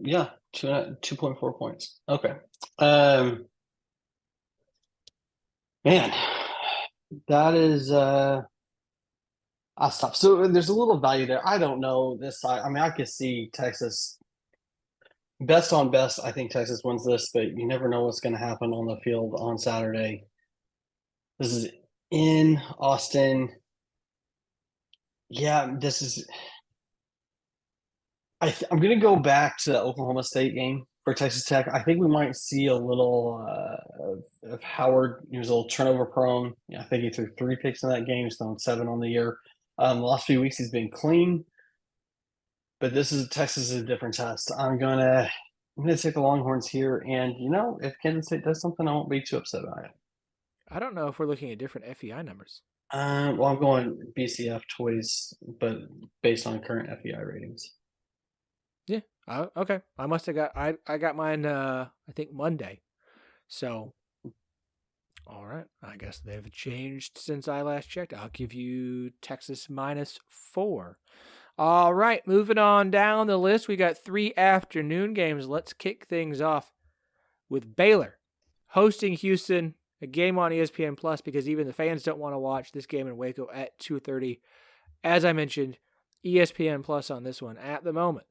Yeah, 2.4 points. Okay. Man, that is I'll stop. So there's a little value there. I don't know this side. I mean, I could see Texas best on best. I think Texas wins this, but you never know what's going to happen on the field on Saturday. This is in Austin. Yeah, this is. I'm going to go back to the Oklahoma State game for Texas Tech. I think we might see a little of Howard. He was a little turnover prone. I think he threw 3 picks in that game. He's thrown 7 on the year. The last few weeks he's been clean, but Texas is a different test. I'm gonna take the Longhorns here, and if Kansas State does something, I won't be too upset about it. I don't know if we're looking at different FEI numbers. Well, I'm going BCF toys, but based on current FEI ratings. Yeah. Okay. I must have got. I got mine. I think Monday. So. All right. I guess they've changed since I last checked. I'll give you Texas -4. All right, moving on down the list, we got 3 afternoon games. Let's kick things off with Baylor hosting Houston, a game on ESPN Plus because even the fans don't want to watch this game in Waco at 2:30. As I mentioned, ESPN Plus on this one at the moment.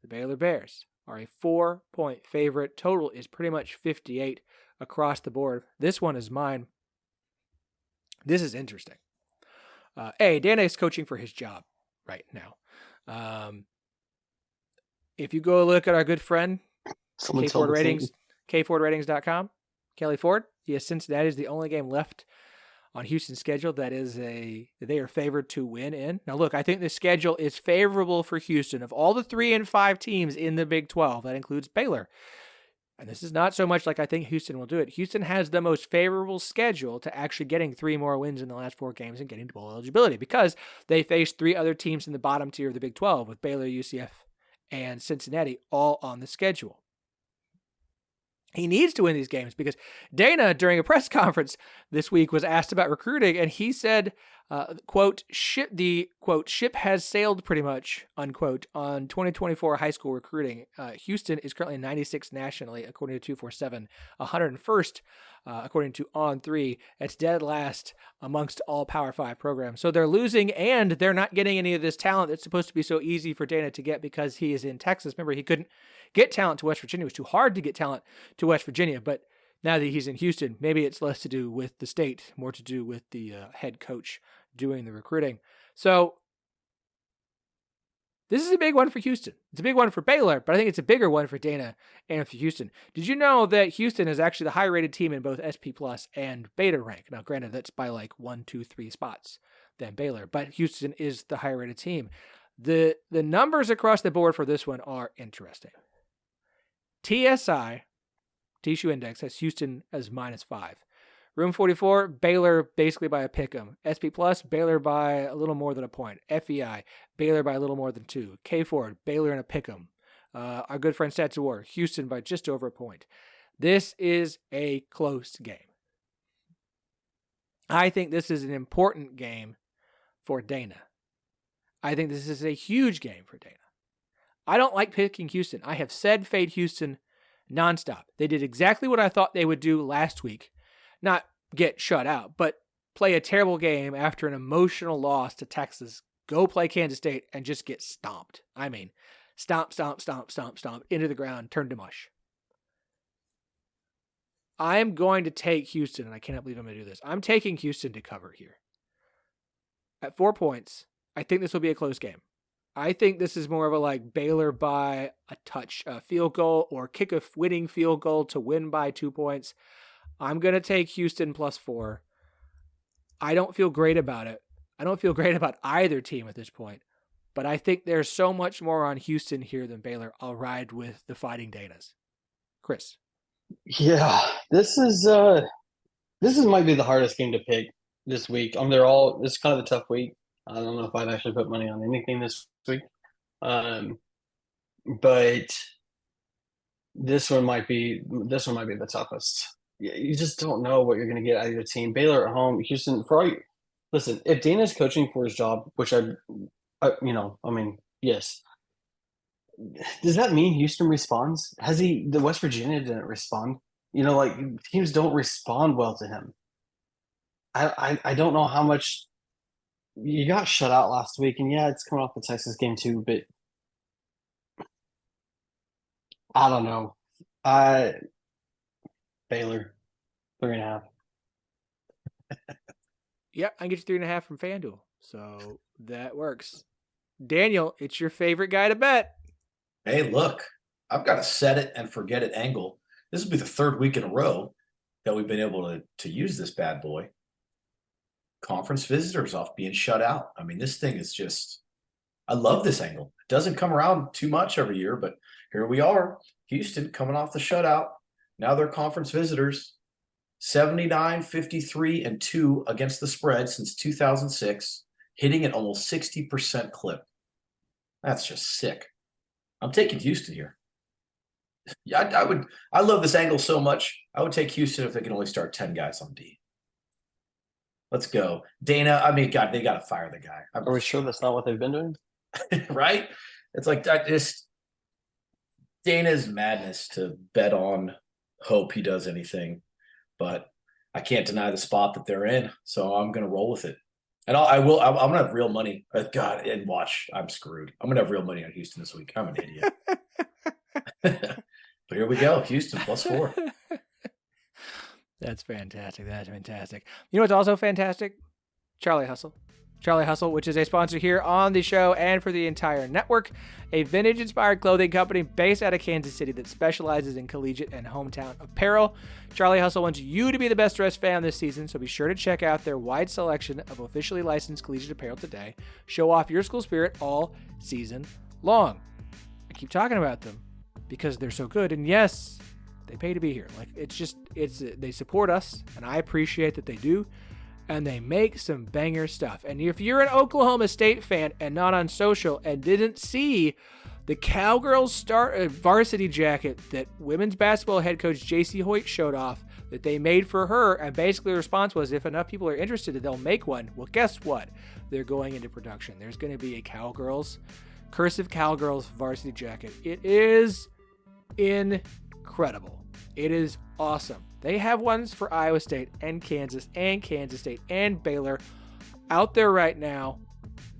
The Baylor Bears are a 4-point favorite. Total is pretty much 58 across the board. This one is mine. This is interesting. Dana is coaching for his job right now. If you go look at our good friend, KFordRatings.com, Kelly Ford, yes, Cincinnati is the only game left on Houston's schedule that they are favored to win in. Now, look, I think the schedule is favorable for Houston. Of all the 3 and 5 teams in the Big 12, that includes Baylor. And this is not so much like I think Houston will do it. Houston has the most favorable schedule to actually getting 3 more wins in the last 4 games and getting to bowl eligibility because they faced 3 other teams in the bottom tier of the Big 12 with Baylor, UCF, and Cincinnati all on the schedule. He needs to win these games because Dana, during a press conference this week, was asked about recruiting, and he said, quote, ship has sailed pretty much, unquote, on 2024 high school recruiting. Houston is currently 96th nationally, according to 247, 101st, according to On3. It's dead last amongst all Power 5 programs. So they're losing, and they're not getting any of this talent that's supposed to be so easy for Dana to get because he is in Texas. Remember, he couldn't get talent to West Virginia. It was too hard to get talent to West Virginia, but now that he's in Houston, maybe it's less to do with the state, more to do with the head coach doing the recruiting. So this is a big one for Houston. It's a big one for Baylor, but I think it's a bigger one for Dana and for Houston. Did you know that Houston is actually the high-rated team in both SP Plus and Beta rank? Now, granted, that's by like 1, 2, 3 spots than Baylor, but Houston is the high-rated team. The numbers across the board for this one are interesting. TSI, Tissue Index, has Houston as -5. Room 44, Baylor basically by a pick'em. SP Plus, Baylor by a little more than a point. FEI, Baylor by a little more than 2. K Ford, Baylor in a pick'em. Our good friend Stats of War, Houston by just over a point. This is a close game. I think this is an important game for Dana. I think this is a huge game for Dana. I don't like picking Houston. I have said fade Houston nonstop. They did exactly what I thought they would do last week. Not get shut out, but play a terrible game after an emotional loss to Texas. Go play Kansas State and just get stomped. I mean, stomp into the ground, turn to mush. I'm going to take Houston, and I cannot believe I'm going to do this. I'm taking Houston to cover here. At 4 points, I think this will be a close game. I think this is more of a like Baylor by a touch, a field goal, or kick a winning field goal to win by 2 points. I'm going to take Houston +4. I don't feel great about it. I don't feel great about either team at this point, but I think there's so much more on Houston here than Baylor. I'll ride with the Fighting Danas. Chris. Yeah, this might be the hardest game to pick this week. This is kind of a tough week. I don't know if I'd actually put money on anything this week. But this one might be the toughest. You just don't know what you're going to get out of your team. Baylor at home, Houston. Listen, if Dana's coaching for his job, which yes. Does that mean Houston responds? The West Virginia didn't respond. Teams don't respond well to him. I don't know how much you got shut out last week, and yeah, it's coming off the Texas game too, but I don't know. Baylor, 3.5. Yeah, I can get you 3.5 from FanDuel, so that works. Daniel, it's your favorite guy to bet. Hey, look, I've got a set it and forget it angle. This will be the 3rd week in a row that we've been able to use this bad boy. Conference visitors off being shut out. I mean, this thing is just, I love this angle. It doesn't come around too much every year, but here we are. Houston coming off the shutout. Now they're conference visitors. 79, 53, and 2 against the spread since 2006, hitting at almost 60% clip. That's just sick. I'm taking Houston here. Yeah, I love this angle so much. I would take Houston if they can only start 10 guys on D. Let's go. Dana, I mean, God, they got to fire the guy. Are we sure that's not what they've been doing? right? It's like that. Just Dana's madness to bet on hope he does anything, but I can't deny the spot that they're in, so I'm gonna roll with it. And I will. I'm gonna have real money. God, and watch, I'm screwed. I'm gonna have real money on Houston this week. I'm an idiot. But here we go. Houston +4. That's fantastic. That's fantastic. You know what's also fantastic? Charlie Hustle. Charlie Hustle, which is a sponsor here on the show and for the entire network, a vintage-inspired clothing company based out of Kansas City that specializes in collegiate and hometown apparel. Charlie Hustle wants you to be the best-dressed fan this season, so be sure to check out their wide selection of officially licensed collegiate apparel today. Show off your school spirit all season long. I keep talking about them because they're so good, and yes, they pay to be here. Like, they support us, and I appreciate that they do. And they make some banger stuff. And if you're an Oklahoma State fan and not on social and didn't see the Cowgirls varsity jacket that women's basketball head coach JC Hoyt showed off that they made for her, and basically the response was, if enough people are interested, they'll make one. Well, guess what? They're going into production. There's going to be a cursive Cowgirls varsity jacket. It is incredible. It is awesome. They have ones for Iowa State and Kansas State and Baylor out there right now.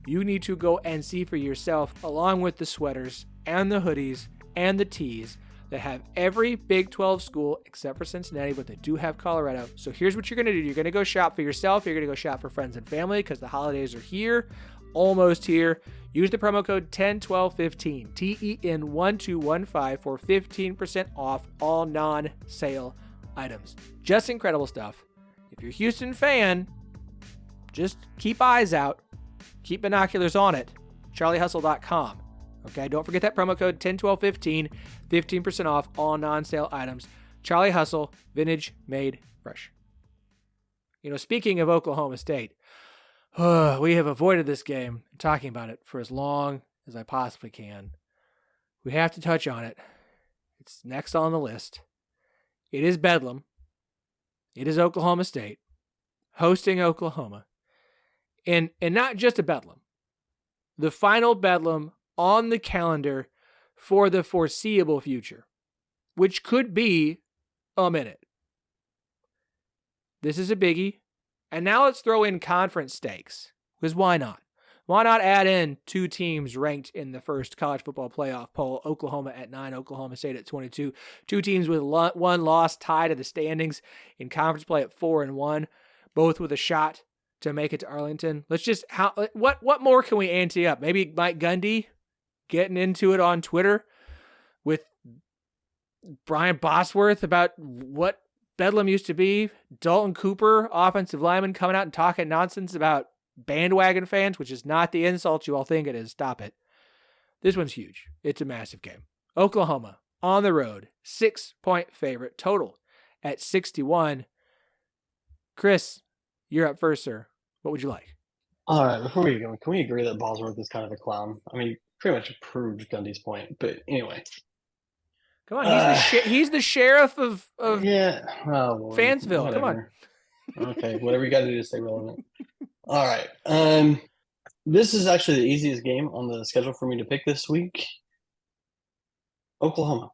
You need to go and see for yourself, along with the sweaters and the hoodies and the tees that have every Big 12 school except for Cincinnati, but they do have Colorado. So here's what you're going to do. You're going to go shop for yourself. You're going to go shop for friends and family because the holidays are here, almost here. Use the promo code 101215, TEN1215 for 15% off all non-sale items. Just incredible stuff. If you're a Houston fan, just keep eyes out. Keep binoculars on it. CharlieHustle.com. Okay, don't forget that promo code 101215, 15% off all non-sale items. Charlie Hustle, vintage made fresh. You know, speaking of Oklahoma State, we have avoided this game, talking about it for as long as I possibly can. We have to touch on it. It's next on the list. It is Bedlam. It is Oklahoma State hosting Oklahoma. And not just a Bedlam. The final Bedlam on the calendar for the foreseeable future, which could be a minute. This is a biggie. And now let's throw in conference stakes, because why not? Why not add in two teams ranked in the first college football playoff poll, Oklahoma at 9, Oklahoma State at 22, two teams with one loss tied to the standings in conference play at 4-1, both with a shot to make it to Arlington. What more can we ante up? Maybe Mike Gundy getting into it on Twitter with Brian Bosworth about what Bedlam used to be. Dalton Cooper, offensive lineman, coming out and talking nonsense about bandwagon fans, which is not the insult you all think it is. Stop it. This one's huge. It's a massive game. Oklahoma on the road, 6-point favorite, total at 61. Chris, you're up first, sir. What would you like? All right, before we go, can we agree that Bosworth is kind of a clown? I mean, pretty much proved Gundy's point, but anyway. Come on, he's the sheriff of yeah, well, Fansville. Whatever. Come on. Okay, whatever you got to do to stay relevant. All right. This is actually the easiest game on the schedule for me to pick this week. Oklahoma,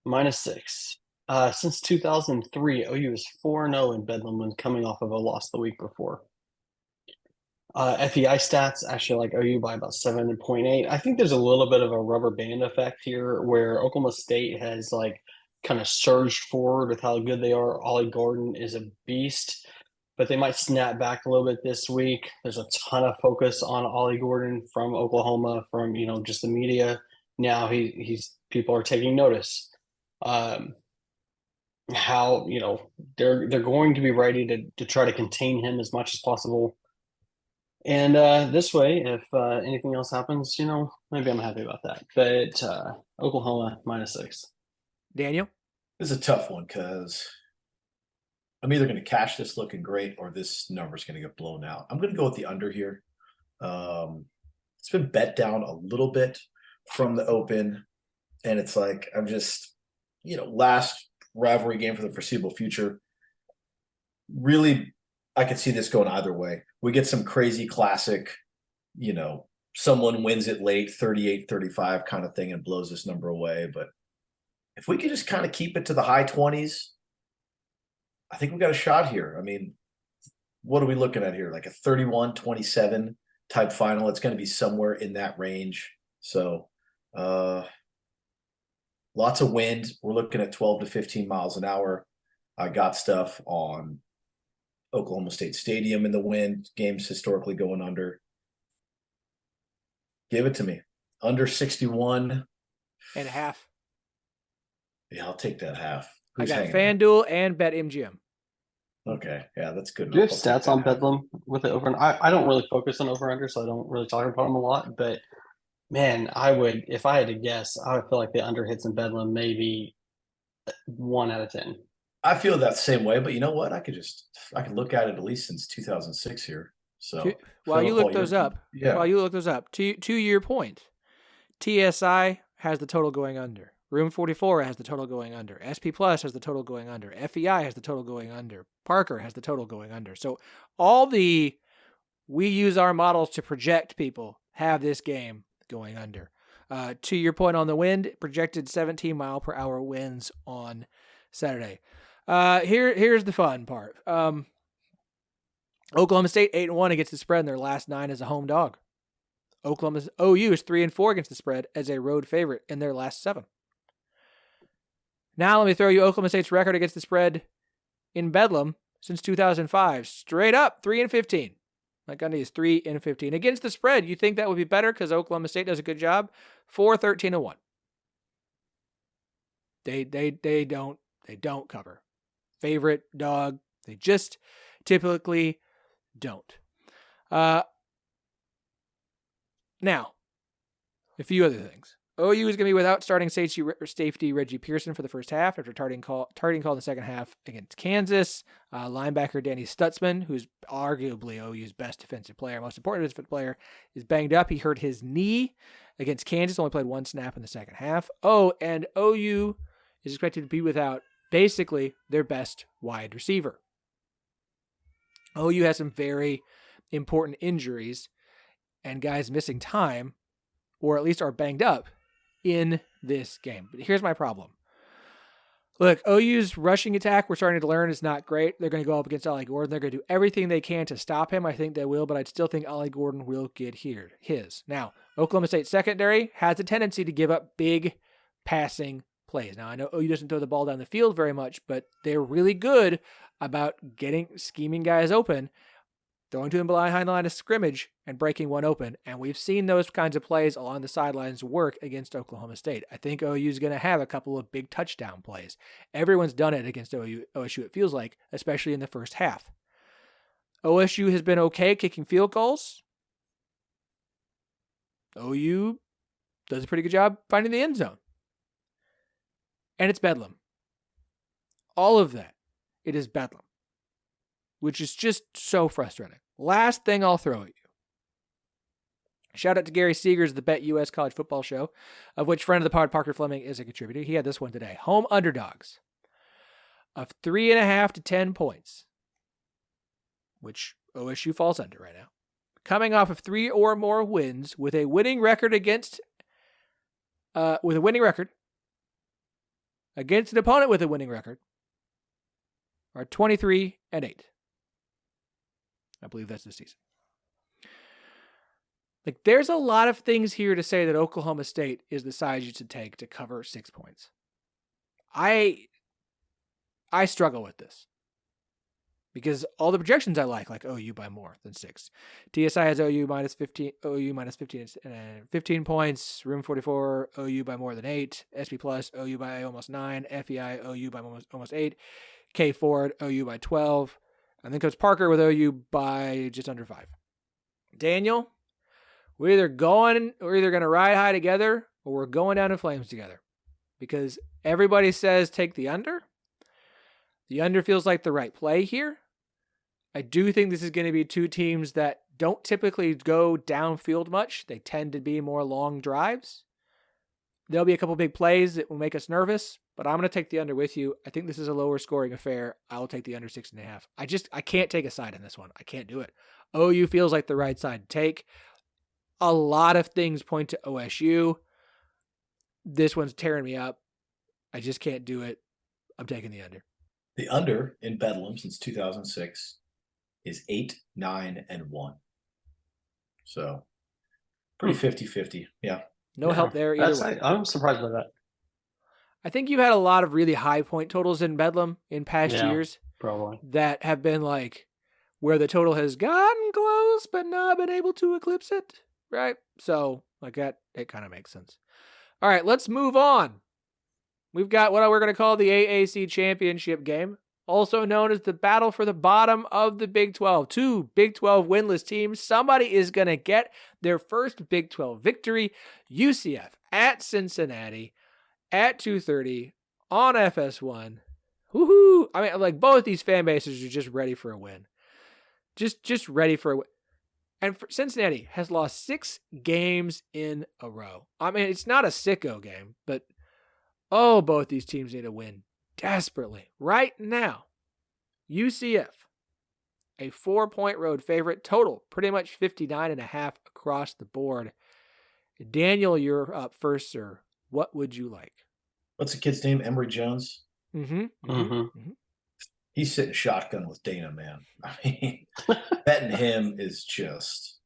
-6. Since 2003, OU is 4-0 in Bedlam when coming off of a loss the week before. FEI stats actually like OU by about 7.8. I think there's a little bit of a rubber band effect here where Oklahoma State has like kind of surged forward with how good they are. Ollie Gordon is a beast, but they might snap back a little bit this week. There's a ton of focus on Ollie Gordon from Oklahoma, from just the media. Now he's people are taking notice. How they're going to be ready to try to contain him as much as possible. And this way, if anything else happens, maybe I'm happy about that. But Oklahoma -6. Daniel? This is a tough one because I'm either going to cash this looking great or this number is going to get blown out. I'm going to go with the under here. It's been bet down a little bit from the open. And it's like, I'm just, last rivalry game for the foreseeable future. Really, I could see this going either way. We get some crazy classic, someone wins it late, 38-35 kind of thing, and blows this number away. But if we could just kind of keep it to the high 20s, I think we got a shot here. I mean, what are we looking at here? Like a 31-27 type final. It's going to be somewhere in that range. So lots of wind. We're looking at 12 to 15 miles an hour. I got stuff on Oklahoma State Stadium in the wind. Games historically going under. Give it to me. Under 61. And a half. Yeah, I'll take that half. I Who's got hanging? FanDuel and BetMGM. Okay, yeah, that's good. Do you have enough. I'll take stats that on half. Bedlam with the over? And I don't really focus on over under, so I don't really talk about them a lot. But man, I would, if I had to guess, I would feel like the under hits in Bedlam maybe 1 out of 10. I feel that same way, but you know what? I could look at it at least since 2006 here. So While you Phillip, look those up, to your point, TSI has the total going under. Room 44 has the total going under. SP Plus has the total going under. FEI has the total going under. Parker has the total going under. So we use our models to project people have this game going under. To your point on the wind, projected 17 mile per hour winds on Saturday. Here's the fun part. Oklahoma State 8-1 against the spread in their last 9 as a home dog. OU is 3-4 against the spread as a road favorite in their last 7. Now let me throw you Oklahoma State's record against the spread in Bedlam since 2005. Straight up 3-15. Mike Gundy is 3-15 against the spread. You think that would be better because Oklahoma State does a good job? 4-13-1. They don't cover. Favorite dog. They just typically don't. Now, a few other things. OU is going to be without starting safety Reggie Pearson for the first half after targeting call in the second half against Kansas. Linebacker Danny Stutzman, who's arguably OU's best defensive player, most important defensive player, is banged up. He hurt his knee against Kansas, only played 1 snap in the second half. And OU is expected to be without basically their best wide receiver. OU has some very important injuries and guys missing time, or at least are banged up in this game. But here's my problem. Look, OU's rushing attack, we're starting to learn, is not great. They're going to go up against Ollie Gordon. They're going to do everything they can to stop him. I think they will, but I still think Ollie Gordon will get his. Now, Oklahoma State secondary has a tendency to give up big passing plays. Now, I know OU doesn't throw the ball down the field very much, but they're really good about scheming guys open, throwing to him behind the line of scrimmage and breaking one open. And we've seen those kinds of plays along the sidelines work against Oklahoma State. I think OU is going to have a couple of big touchdown plays. Everyone's done it against OSU, it feels like, especially in the first half. OSU has been okay kicking field goals. OU does a pretty good job finding the end zone. And it's Bedlam. All of that, it is Bedlam, which is just so frustrating. Last thing I'll throw at you. Shout out to Gary Seegers of the Bet US College Football Show, of which friend of the pod, Parker Fleming, is a contributor. He had this one today. Home underdogs of 3.5 to 10 points, which OSU falls under right now. Coming off of 3 or more wins with a winning record against an opponent with a winning record, are 23-8. I believe that's the season. Like, there's a lot of things here to say that Oklahoma State is the size you should take to cover 6 points. I struggle with this because all the projections I like OU by more than 6. TSI has OU minus 15, 15 points. Room 44, OU by more than 8. SP Plus, OU by almost 9. FEI, OU by almost 8. K Ford, OU by 12. And then Coach Parker with OU by just under 5. Daniel, we're either going to ride high together or we're going down in flames together. Because everybody says take the under. The under feels like the right play here. I do think this is going to be 2 teams that don't typically go downfield much. They tend to be more long drives. There'll be a couple big plays that will make us nervous, but I'm going to take the under with you. I think this is a lower scoring affair. I'll take the under 6.5. I can't take a side in this one. I can't do it. OU feels like the right side to take. A lot of things point to OSU. This one's tearing me up. I just can't do it. I'm taking the under. The under in Bedlam since 2006 is 8, 9, and 1. So pretty 50-50. Yeah. No help there either way. I'm surprised by that. I think you've had a lot of really high point totals in Bedlam in past years Probably. that have been like where the total has gotten close but not been able to eclipse it, right? So like that, it kind of makes sense. All right, let's move on. We've got what we're going to call the AAC Championship game, also known as the battle for the bottom of the Big 12. 2 Big 12 winless teams. Somebody is going to get their first Big 12 victory. UCF at Cincinnati at 2:30 on FS1. Woohoo! I mean, like both these fan bases are just ready for a win. Just ready for a win. And Cincinnati has lost 6 games in a row. I mean, it's not a sicko game, but both these teams need a win desperately. Right now, UCF, a 4-point road favorite, total pretty much 59.5 across the board. Daniel, you're up first, sir. What would you like? What's the kid's name? Emory Jones? Mm-hmm. He's sitting shotgun with Dana, man. I mean, betting him is just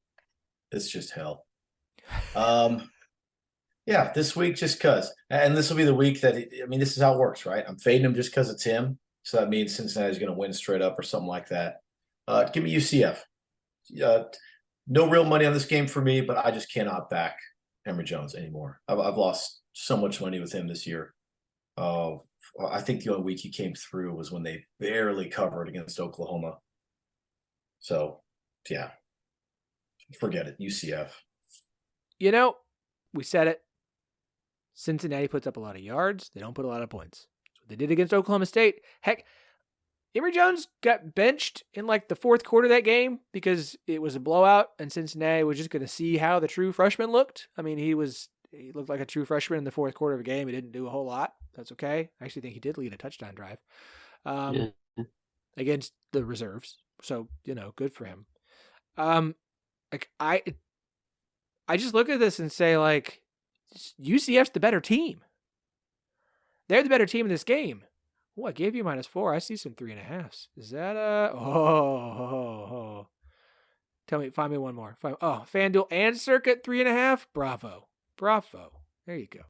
hell. Yeah, this week just because. And this will be the week that, this is how it works, right? I'm fading him just because it's him. So that means Cincinnati's going to win straight up or something like that. Give me UCF. No real money on this game for me, but I just cannot back Emory Jones anymore. I've lost so much money with him this year. I think the only week he came through was when they barely covered against Oklahoma. So, yeah, forget it. UCF. We said it. Cincinnati puts up a lot of yards. They don't put a lot of points. That's what they did against Oklahoma State. Heck, Emory Jones got benched in like the fourth quarter of that game because it was a blowout and Cincinnati was just going to see how the true freshman looked. I mean, he looked like a true freshman in the fourth quarter of a game. He didn't do a whole lot. That's okay. I actually think he did lead a touchdown drive against the reserves. So, good for him. I just look at this and say, like, UCF's the better team. They're the better team in this game. Oh, I gave you -4. I see some 3.5s. Is that Tell me, find me one more. FanDuel and Circuit 3.5. Bravo. There you go.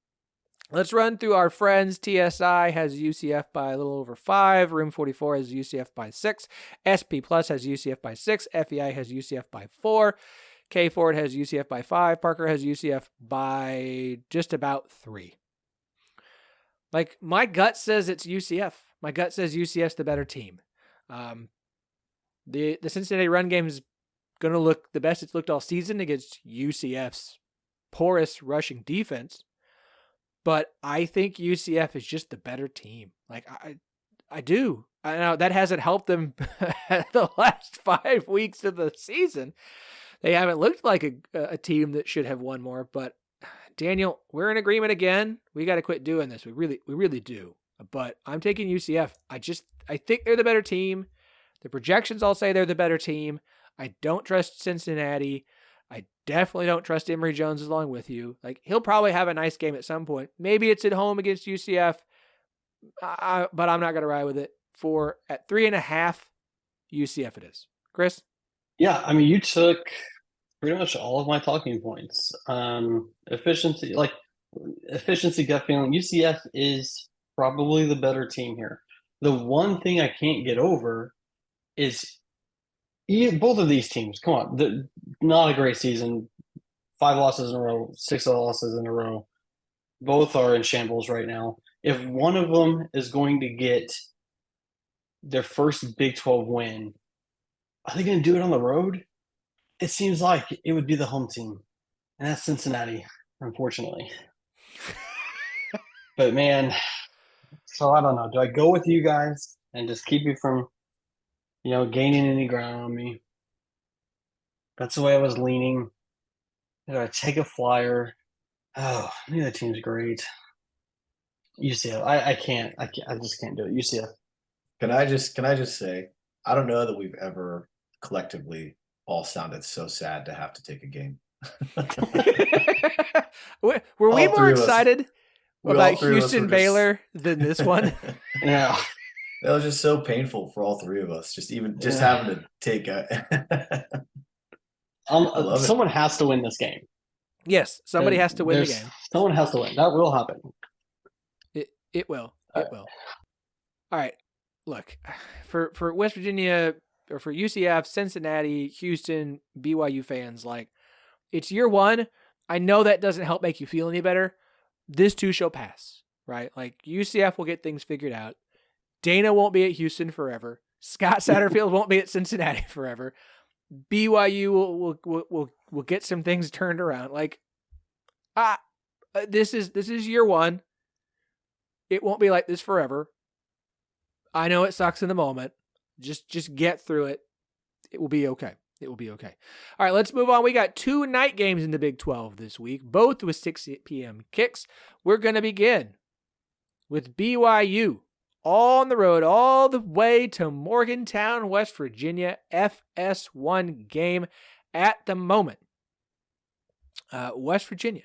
Let's run through our friends. TSI has UCF by a little over 5. Room 44 has UCF by 6. SP Plus has UCF by 6. FEI has UCF by 4. K Ford has UCF by 5. Parker has UCF by just about 3. Like, my gut says it's UCF. My gut says UCF's the better team. The Cincinnati run game is going to look the best it's looked all season against UCF's porous rushing defense. But I think UCF is just the better team. Like, I do. I know that hasn't helped them the last 5 weeks of the season. They haven't looked like a team that should have won more. But Daniel, we're in agreement again. We got to quit doing this. We really do. But I'm taking UCF. I think they're the better team. The projections all say they're the better team. I don't trust Cincinnati. I definitely don't trust Emory Jones along with you. Like, he'll probably have a nice game at some point. Maybe it's at home against UCF, but I'm not going to ride with it. At 3.5, UCF it is. Chris? Yeah, you took pretty much all of my talking points. Efficiency gut feeling. UCF is probably the better team here. The one thing I can't get over is both of these teams. Come on, not a great season. 5 losses in a row, 6 losses in a row. Both are in shambles right now. If one of them is going to get their first Big 12 win, are they going to do it on the road? It seems like it would be the home team, and that's Cincinnati, unfortunately. But, man, so I don't know. Do I go with you guys and just keep you from, gaining any ground on me? That's the way I was leaning. Do I take a flyer? Oh, the other team's great. UCF. I can't. I just can't do it. UCF. Can I just say, I don't know that we've ever collectively all sounded so sad to have to take a game. Were we All more three of us- excited all about three of us Houston were just- Baylor than this one? Yeah. That was just so painful for all three of us. Just Yeah. having to take a. love it. Someone has to win this game. Yes, somebody has to win the game. Someone has to win. That will happen. It will. It will. All right. Look, for West Virginia or for UCF, Cincinnati, Houston, BYU fans, like, it's year one. I know that doesn't help make you feel any better. This too shall pass, right? Like, UCF will get things figured out. Dana won't be at Houston forever. Scott Satterfield won't be at Cincinnati forever. BYU will get some things turned around. Like, this is year one. It won't be like this forever. I know it sucks in the moment. Just get through it. It will be okay. It will be okay. All right, let's move on. We got 2 night games in the Big 12 this week, both with 6 p.m. kicks. We're going to begin with BYU on the road all the way to Morgantown, West Virginia, FS1 game at the moment. West Virginia,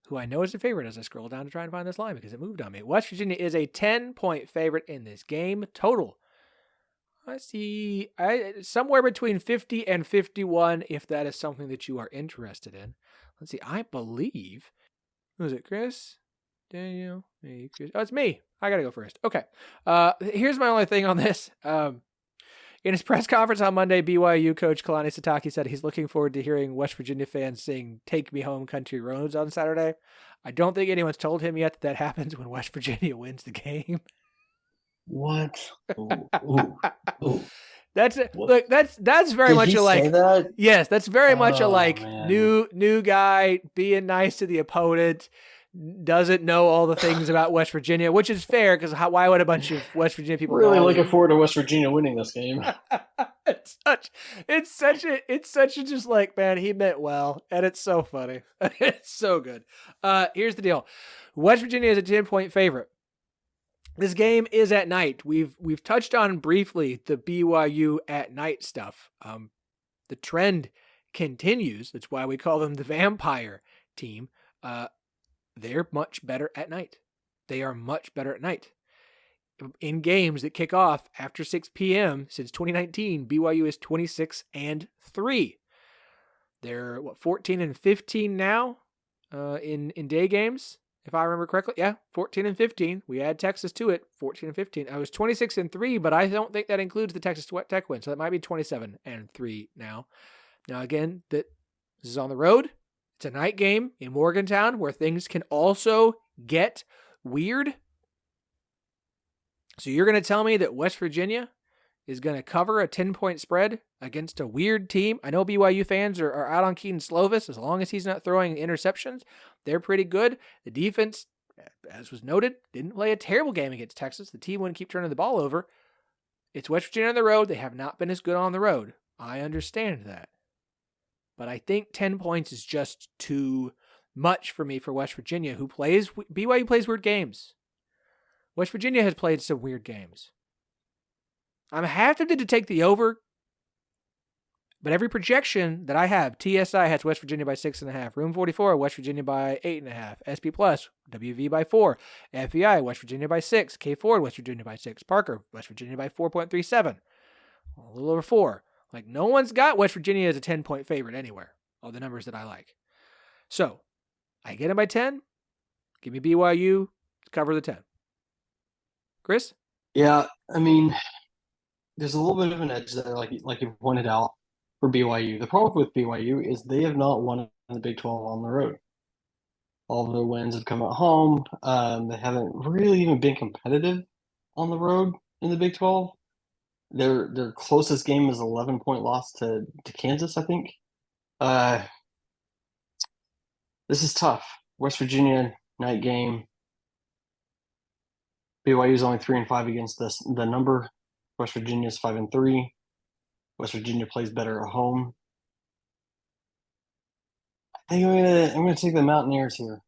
who I know is a favorite as I scroll down to try and find this line because it moved on me. West Virginia is a 10-point favorite in this game. Total, I see somewhere between 50 and 51, if that is something that you are interested in. Let's see. I believe, who is it, Chris? Daniel? Me, Chris. Oh, it's me. I got to go first. Okay. Here's my only thing on this. In his press conference on Monday, BYU coach Kalani Sitake said he's looking forward to hearing West Virginia fans sing "Take Me Home, Country Roads" on Saturday. I don't think anyone's told him yet that happens when West Virginia wins the game. What? Ooh. That's it. What? Look, that's very Did much he a like. say that? Yes, that's very much a Oh, like man. new guy being nice to the opponent. Doesn't know all the things about West Virginia, which is fair because why would a bunch of West Virginia people Really know? looking forward to West Virginia winning this game. It's such a just like, man, he meant well, and it's so funny. It's so good. Here's the deal: West Virginia is a 10-point favorite. This game is at night. We've touched on briefly the BYU at night stuff. The trend continues. That's why we call them the vampire team. They're much better at night. They are much better at night. In games that kick off after 6 p.m. since 2019, BYU is 26-3. They're 14-15 now in day games, if I remember correctly. Yeah, 14-15. We add Texas to it, 14-15. I was 26-3, but I don't think that includes the Texas Tech win, so that might be 27-3 now. Now again, this is on the road. It's a night game in Morgantown where things can also get weird. So you're going to tell me that West Virginia is going to cover a 10-point spread against a weird team? I know BYU fans are out on Keaton Slovis as long as he's not throwing interceptions. They're pretty good. The defense, as was noted, didn't play a terrible game against Texas. The team wouldn't keep turning the ball over. It's West Virginia on the road. They have not been as good on the road. I understand that. But I think 10 points is just too much for me for West Virginia, BYU plays weird games. West Virginia has played some weird games. I'm half tempted to take the over, but every projection that I have, TSI has West Virginia by 6.5, Room 44, West Virginia by 8.5, SP Plus, WV by 4, FEI, West Virginia by 6, K Ford, West Virginia by 6, Parker, West Virginia by 4.37, a little over 4. Like, no one's got West Virginia as a 10-point favorite anywhere, all the numbers that I like. So, I get them by 10. Give me BYU to cover the 10. Chris? Yeah, I mean, there's a little bit of an edge there, like you pointed out, for BYU. The problem with BYU is they have not won in the Big 12 on the road. All of their wins have come at home. They haven't really even been competitive on the road in the Big 12. Their closest game is 11-point loss to Kansas, I think. This is tough. West Virginia night game. BYU is only 3-5 against the number. West Virginia is 5-3. West Virginia plays better at home. I think I'm gonna take the Mountaineers here.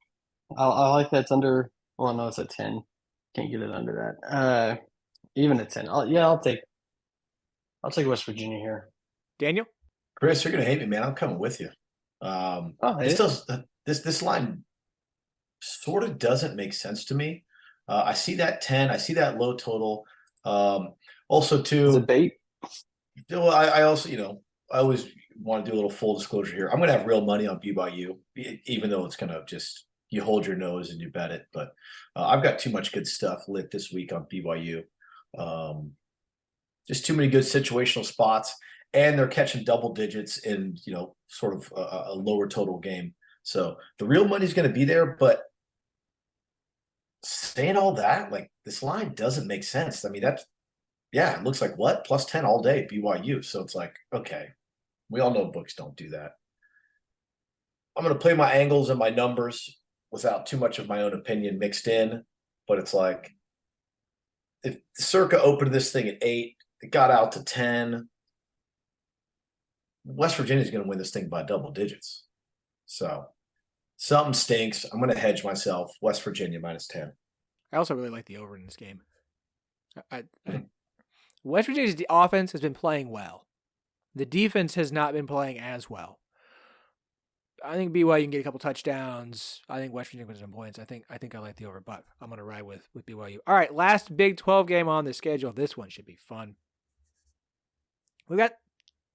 I like that's under. Well, no, it's at 10. Can't get it under that. Even at 10. I'll take West Virginia here. Daniel? Chris, you're gonna hate me, man. I'm coming with you. This does this line sort of doesn't make sense to me. I see that 10. I see that low total. Also, too, Is it bait? I also, I always want to do a little full disclosure here. I'm going to have real money on BYU, even though it's going to just you hold your nose and you bet it. But I've got too much good stuff lit this week on BYU. Just too many good situational spots, and they're catching double digits in sort of a lower total game. So the real money's going to be there, but saying all that, like, this line doesn't make sense. I mean, it looks like what? Plus 10 all day, BYU. So it's like, okay, we all know books don't do that. I'm going to play my angles and my numbers without too much of my own opinion mixed in. But it's like, if Circa opened this thing at 8, it got out to 10, West Virginia's going to win this thing by double digits. So something stinks. I'm going to hedge myself. West Virginia minus 10. I also really like the over in this game. West Virginia's offense has been playing well. The defense has not been playing as well. I think BYU can get a couple touchdowns. I think West Virginia wins some points. I think I like the over, but I'm going to ride with BYU. All right, last Big 12 game on the schedule. This one should be fun. We got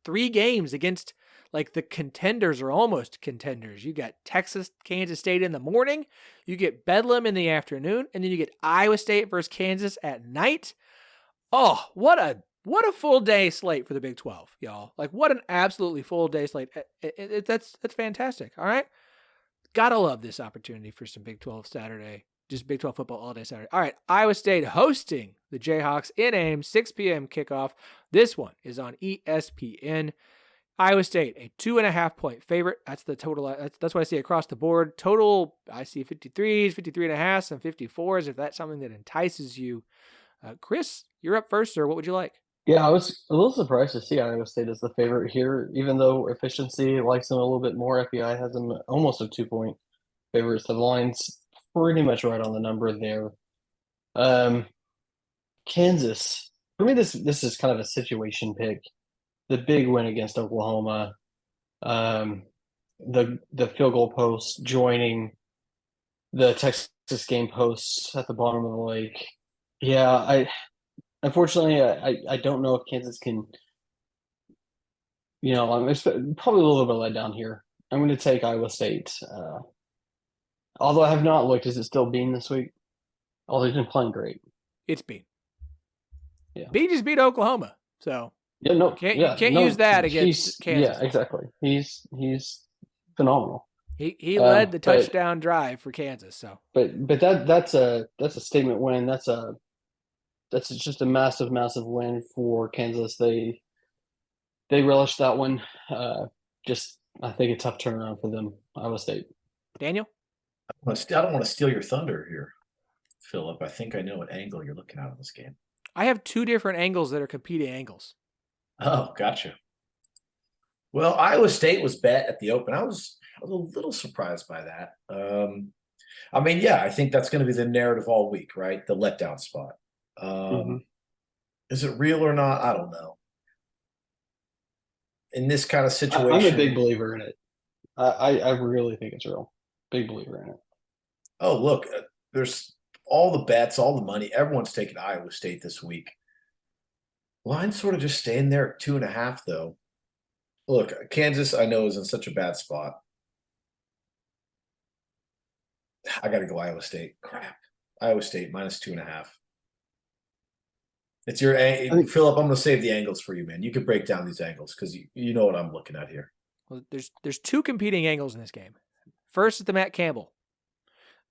3 games against like the contenders or almost contenders. You got Texas, Kansas State in the morning. You get Bedlam in the afternoon, and then you get Iowa State versus Kansas at night. Oh, what a full day slate for the Big 12, y'all. Like, what an absolutely full day slate. That's fantastic. All right. Gotta love this opportunity for some Big 12 Saturday. Just Big 12 football all day Saturday. All right. Iowa State hosting the Jayhawks in Ames, 6 p.m. kickoff. This one is on ESPN. Iowa State, a 2.5-point favorite. That's the total. That's what I see across the board. Total, I see 53s, 53.5, some 54s, if that's something that entices you. Chris, you're up first, sir. What would you like? Yeah, I was a little surprised to see Iowa State as the favorite here, even though efficiency likes them a little bit more. FEI has them almost a 2-point favorite, so the line's pretty much right on the number there. Kansas, for me, this is kind of a situation pick. The big win against Oklahoma, the field goal post joining the Texas game posts at the bottom of the lake. Yeah, unfortunately, I don't know if Kansas can. I'm probably a little bit let down here. I'm going to take Iowa State. Although I have not looked, is it still Bean this week? Oh, they've been playing great. It's Bean. Yeah, Bean just beat Oklahoma, so yeah, no, you can't use that against Kansas. Yeah, exactly. He's phenomenal. He led the touchdown drive for Kansas. So, but that's a statement win. That's just a massive win for Kansas. They relished that one. I think a tough turnaround for them. Iowa State. Daniel, I don't want to steal your thunder here, Phillip. I think I know what angle you're looking at in this game. I have 2 different angles that are competing angles. Oh, gotcha. Well, Iowa State was bet at the open. I was a little surprised by that. I mean, yeah, I think that's going to be the narrative all week, right? The letdown spot. Is it real or not? I don't know. In this kind of situation, I'm a big believer in it. I really think it's real. Big believer in it. Oh, look, there's all the bets, all the money. Everyone's taking Iowa State this week. Line's sort of just staying there at 2.5, though. Look, Kansas, I know, is in such a bad spot. I got to go Iowa State. Crap. Iowa State minus 2.5. It's your Phillip. I'm going to save the angles for you, man. You can break down these angles because you know what I'm looking at here. Well, there's 2 competing angles in this game. First is the Matt Campbell.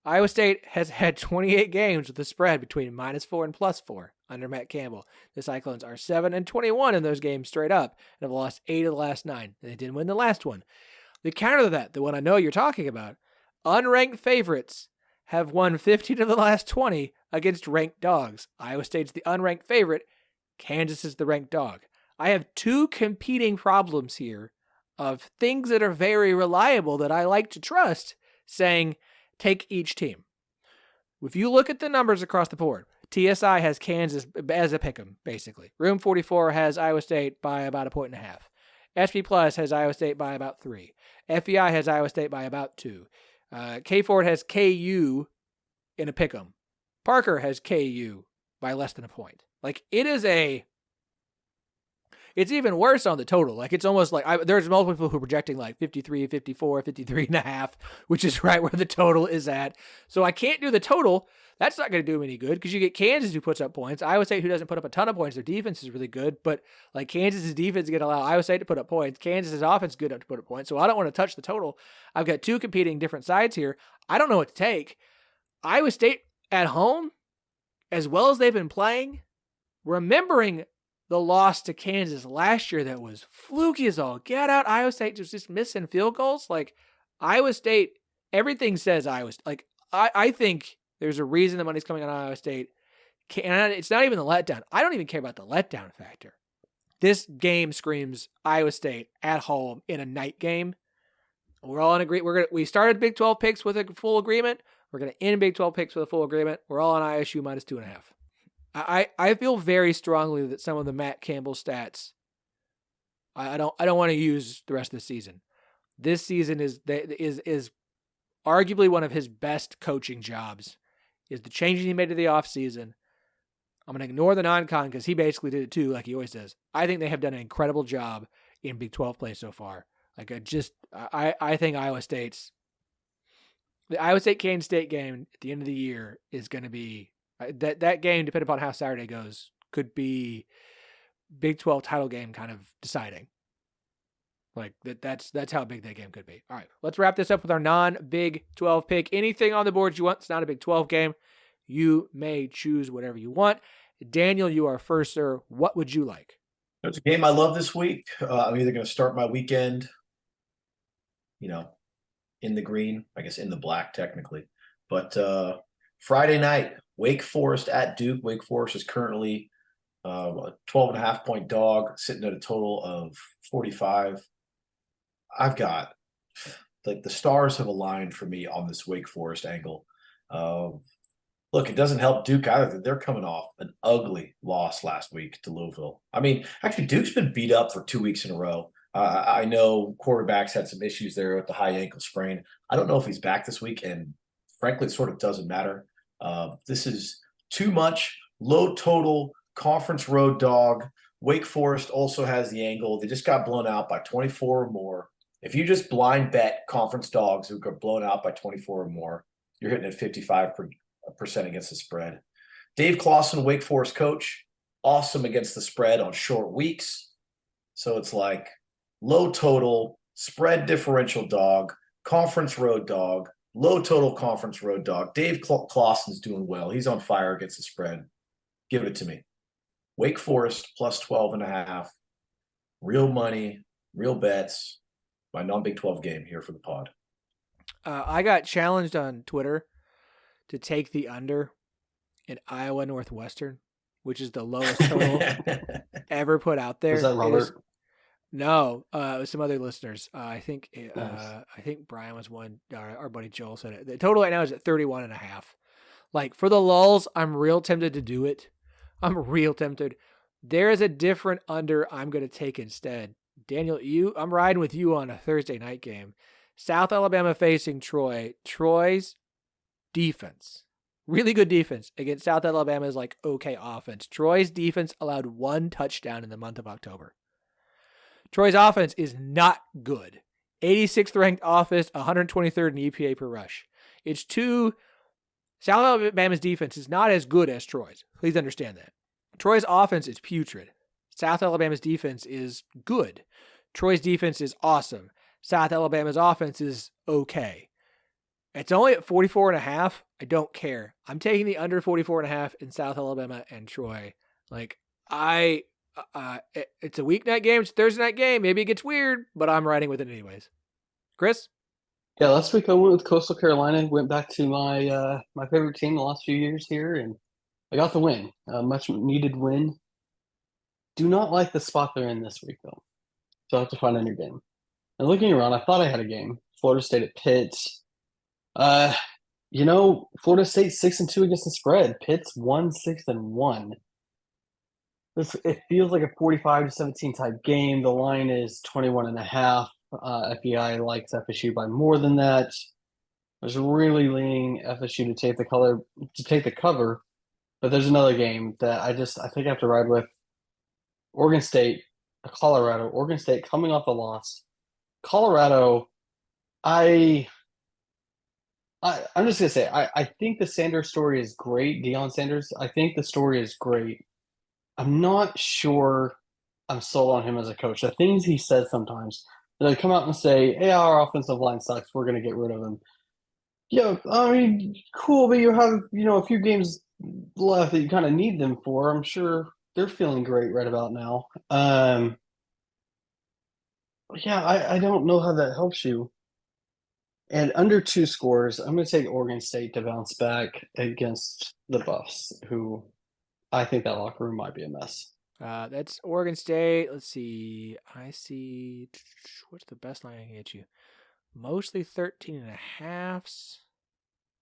Iowa State has had 28 games with a spread between -4 and +4 under Matt Campbell. The Cyclones are 7-21 in those games straight up and have lost 8 of the last 9. And they didn't win the last one. The counter to that, the one I know you're talking about, unranked favorites have won 15 of the last 20 against ranked dogs. Iowa State's the unranked favorite. Kansas is the ranked dog. I have 2 competing problems here of things that are very reliable that I like to trust, saying take each team. If you look at the numbers across the board, TSI has Kansas as a pick'em, basically. Room 44 has Iowa State by about 1.5 points. SP Plus has Iowa State by about 3. FEI has Iowa State by about 2. K Ford has KU in a pick'em. Parker has KU by less than a point. Like, it's even worse on the total. Like, it's almost like there's multiple people who are projecting like 53, 54, 53 and a half, which is right where the total is at. So I can't do the total. That's not going to do me any good because you get Kansas who puts up points. Iowa State who doesn't put up a ton of points. Their defense is really good, but like Kansas's defense is going to allow Iowa State to put up points. Kansas's offense is good enough to put up points. So I don't want to touch the total. I've got two competing different sides here. I don't know what to take. Iowa State at home, as well as they've been playing, remembering the loss to Kansas last year that was fluky as all get out. Iowa State was just missing field goals. Like, Iowa State, everything says Iowa State. Like, I think there's a reason the money's coming on Iowa State. And it's not even the letdown. I don't even care about the letdown factor. This game screams Iowa State at home in a night game. We're all in agreement. We started Big 12 picks with a full agreement. We're going to end Big 12 picks with a full agreement. We're all on ISU minus 2.5. I feel very strongly that some of the Matt Campbell stats, I don't want to use the rest of the season. This season is arguably one of his best coaching jobs. Is the changes he made to the offseason. I'm going to ignore the non-con because he basically did it too, like he always does. I think they have done an incredible job in Big 12 play so far. Like, I think the Iowa State Kansas State game at the end of the year is going to be that game, depending upon how Saturday goes, could be Big 12 title game kind of deciding. Like, that's how big that game could be. All right, let's wrap this up with our non-Big 12 pick. Anything on the board you want. It's not a Big 12 game. You may choose whatever you want. Daniel, you are first, sir. What would you like? It's a game I love this week. I'm either going to start my weekend, in the green, I guess in the black technically. But Friday night, Wake Forest at Duke. Wake Forest is currently a 12.5 point dog, sitting at a total of 45. I've got, like, the stars have aligned for me on this Wake Forest angle. Look, it doesn't help Duke either. They're coming off an ugly loss last week to Louisville. I mean, actually, Duke's been beat up for 2 weeks in a row. I know quarterbacks had some issues there with the high ankle sprain. I don't know if he's back this week, and frankly, it sort of doesn't matter. This is too much low total conference road dog. Wake Forest also has the angle. They just got blown out by 24 or more. If you just blind bet conference dogs who got blown out by 24 or more, you're hitting at 55% against the spread. Dave Clawson, Wake Forest coach, awesome against the spread on short weeks. So it's like low total, spread differential dog, conference road dog, low total conference road dog. Dave Clawson's doing well. He's on fire against the spread. Give it to me. Wake Forest plus 12.5. Real money, real bets. My non-Big 12 game here for the pod. I got challenged on Twitter to take the under in Iowa Northwestern, which is the lowest total ever put out there. Was that Robert? No, it was some other listeners. I think Nice. I think Brian was one. Our buddy Joel said it. The total right now is at 31.5. Like, for the lulls, I'm real tempted to do it. I'm real tempted. There is a different under I'm going to take instead. Daniel, I'm riding with you on a Thursday night game. South Alabama facing Troy. Troy's defense, really good defense against South Alabama's like okay offense. Troy's defense allowed 1 touchdown in the month of October. Troy's offense is not good. 86th ranked offense, 123rd in EPA per rush. South Alabama's defense is not as good as Troy's. Please understand that. Troy's offense is putrid. South Alabama's defense is good. Troy's defense is awesome. South Alabama's offense is okay. It's only at 44.5. I don't care. I'm taking the under 44.5 in South Alabama and Troy. Like, it's a weeknight game. It's a Thursday night game. Maybe it gets weird, but I'm riding with it anyways. Chris? Yeah, last week I went with Coastal Carolina. Went back to my my favorite team the last few years here, and I got the win. A much needed win. Do not like the spot they're in this week, though. So I have to find a new game. And looking around, I thought I had a game. Florida State at Pitt. Florida State 6-2 against the spread. Pitt's 1-6-1. It feels like a 45-17 type game. The line is 21.5. FEI likes FSU by more than that. I was really leaning FSU to take the cover, but there's another game that I think I have to ride with. Oregon State, Colorado. Oregon State coming off a loss. Colorado, I'm just gonna say I think the Sanders story is great. Deion Sanders, I think the story is great. I'm not sure I'm sold on him as a coach. The things he says sometimes, they come out and say, "Hey, our offensive line sucks. We're gonna get rid of him." Yeah, I mean, cool, but you have a few games left that you kind of need them for. I'm sure they're feeling great right about now. Yeah, I don't know how that helps you. And under 2 scores, I'm going to take Oregon State to bounce back against the Buffs, who I think that locker room might be a mess. That's Oregon State. Let's see. I see. What's the best line I can get you? Mostly 13.5.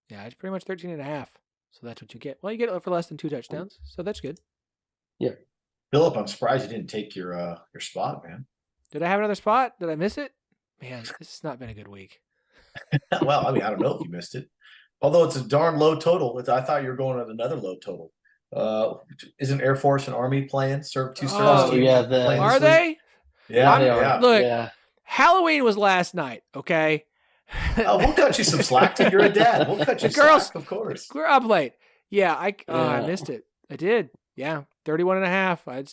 Yeah, it's pretty much 13.5. So that's what you get. Well, you get it for less than 2 touchdowns. So that's good. Yeah. Phillip, I'm surprised you didn't take your spot, man. Did I have another spot? Did I miss it? Man, this has not been a good week. Well, I mean, I don't know if you missed it. Although it's a darn low total. I thought you were going with another low total. Isn't Air Force and Army playing? Service teams yeah, playing Are this week? they? Yeah, They are. yeah. Look, Yeah. Halloween was last night, okay? Oh, we'll cut you some slack. You're a dad. We'll cut you The girls- slack, of course. We're up late. Yeah, I Yeah. missed it. I did. Yeah, 31.5. I'd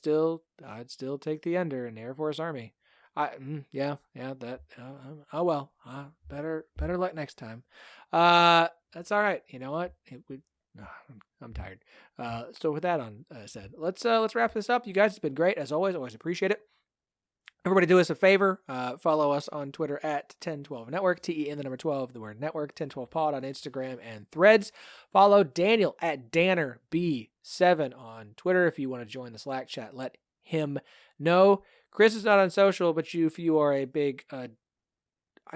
still take the under in Air Force Army. That. Oh well. Better luck next time. That's all right. You know what? I'm tired. So with that said, let's wrap this up. You guys, it's been great as always. Always appreciate it. Everybody do us a favor. Follow us on Twitter at 1012 Network, TEN 12, the word network, 1012 Pod on Instagram and Threads. Follow Daniel at DannerB7 on Twitter. If you want to join the Slack chat, let him know. Chris is not on social, but if you are a big, I'm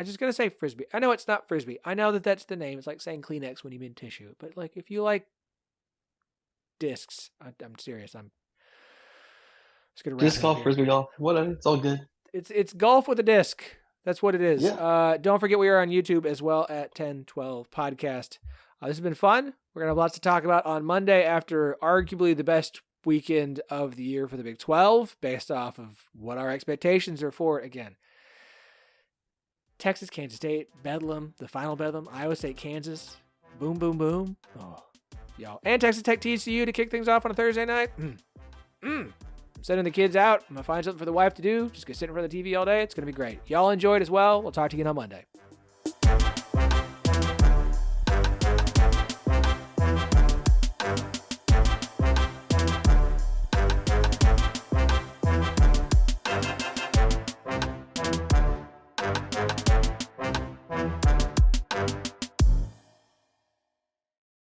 just going to say Frisbee. I know it's not Frisbee. I know that's the name. It's like saying Kleenex when you mean tissue. But like, if you like discs, I'm serious. I'm just going to Disc golf, Frisbee golf, whatever. It's all good. It's golf with a disc. That's what it is. Yeah. Don't forget we are on YouTube as well at 1012 Podcast. This has been fun. We're going to have lots to talk about on Monday after arguably the best weekend of the year for the Big 12 based off of what our expectations are for it again. Texas, Kansas State, Bedlam, the final Bedlam, Iowa State, Kansas, boom, boom, boom. Oh, y'all. And Texas Tech TCU to kick things off on a Thursday night. I'm sending the kids out. I'm going to find something for the wife to do. Just go sit in front of the TV all day. It's going to be great. Y'all enjoy it as well. We'll talk to you on Monday.